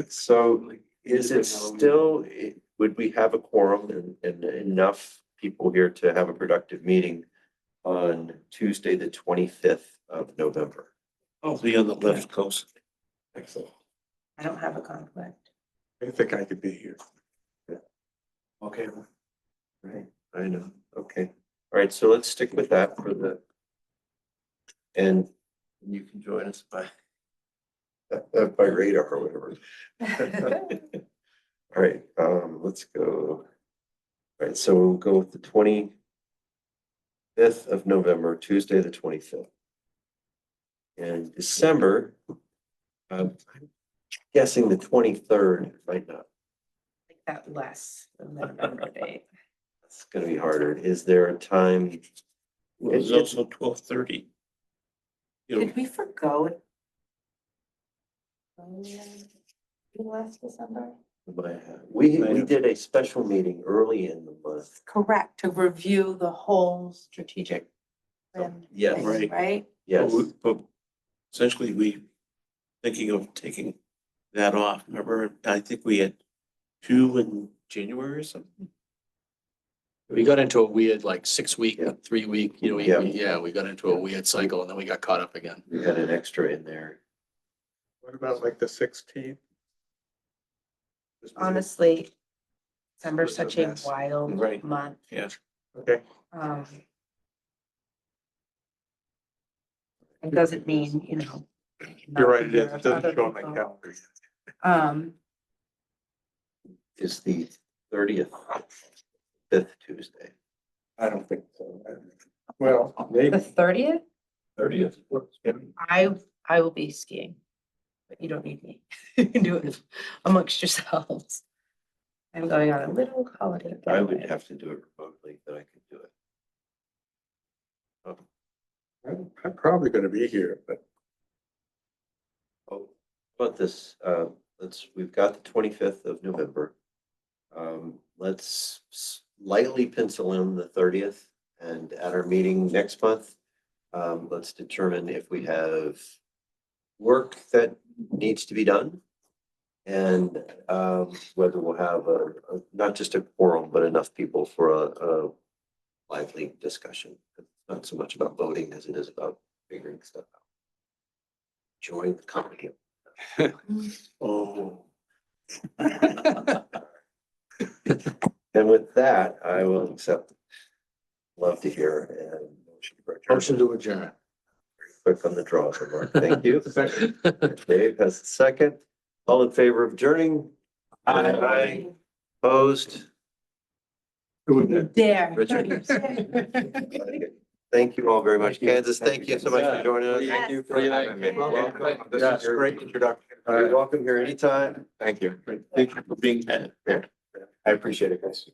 So is it still, would we have a quorum and enough people here to have a productive meeting on Tuesday, the 25th of November? I'll be on the left coast. Excellent. I don't have a conflict. I think I could be here. Okay. Right, I know, okay. All right, so let's stick with that for the. And you can join us by radar or whatever. All right, let's go. All right, so we'll go with the 25th of November, Tuesday, the 25th. And December, I'm guessing the 23rd might not. Like that less than the November date. It's gonna be harder. Is there a time? Well, it's also 12:30. You know, Did we forgo it? Last December? We did a special meeting early in the month. Correct, to review the whole strategic plan. Yes, thing, right. Right? yes. but essentially, we thinking of taking that off. Remember, I think we had 2 in January or something. We got into a weird like 6-week, Yeah. 3-week, Yeah. we got into a weird cycle and then we got caught up again. We had an extra in there. What about like the 16th? Honestly, December's It's a such a mess. wild Right. month. Yeah. Okay, It doesn't mean, you're right, it is. It not doesn't other show on my people. calendar. Is the 30th, 5th Tuesday. I don't think so. Well, The maybe. 30th, 30th. I will be skiing, but you don't need me. You can do it amongst yourselves. I'm going on a little holiday. I would getaway. have to do it remotely, but I could do it. I'm probably gonna be here, but Oh, how about this, we've got the 25th of November. Let's lightly pencil in the 30th and at our meeting next month, let's determine if we have work that needs to be done. And, whether we'll have not just a quorum, but enough people for a lively discussion. Not so much about voting as it is about figuring stuff out. Join the company. Oh. And with that, I will accept. Love to hear and Motion to adjourn. quick on the draw. So Mark, thank you. Dave has the second. All in favor of adjourning? Aye. Opposed? There. Richard. Thank you all very much. Kansas, thank you so much for joining us. Thank you for having me. Welcome. This Yeah, is your great. introduction. You're welcome here anytime. Thank you. Thank you for being. I appreciate it, guys.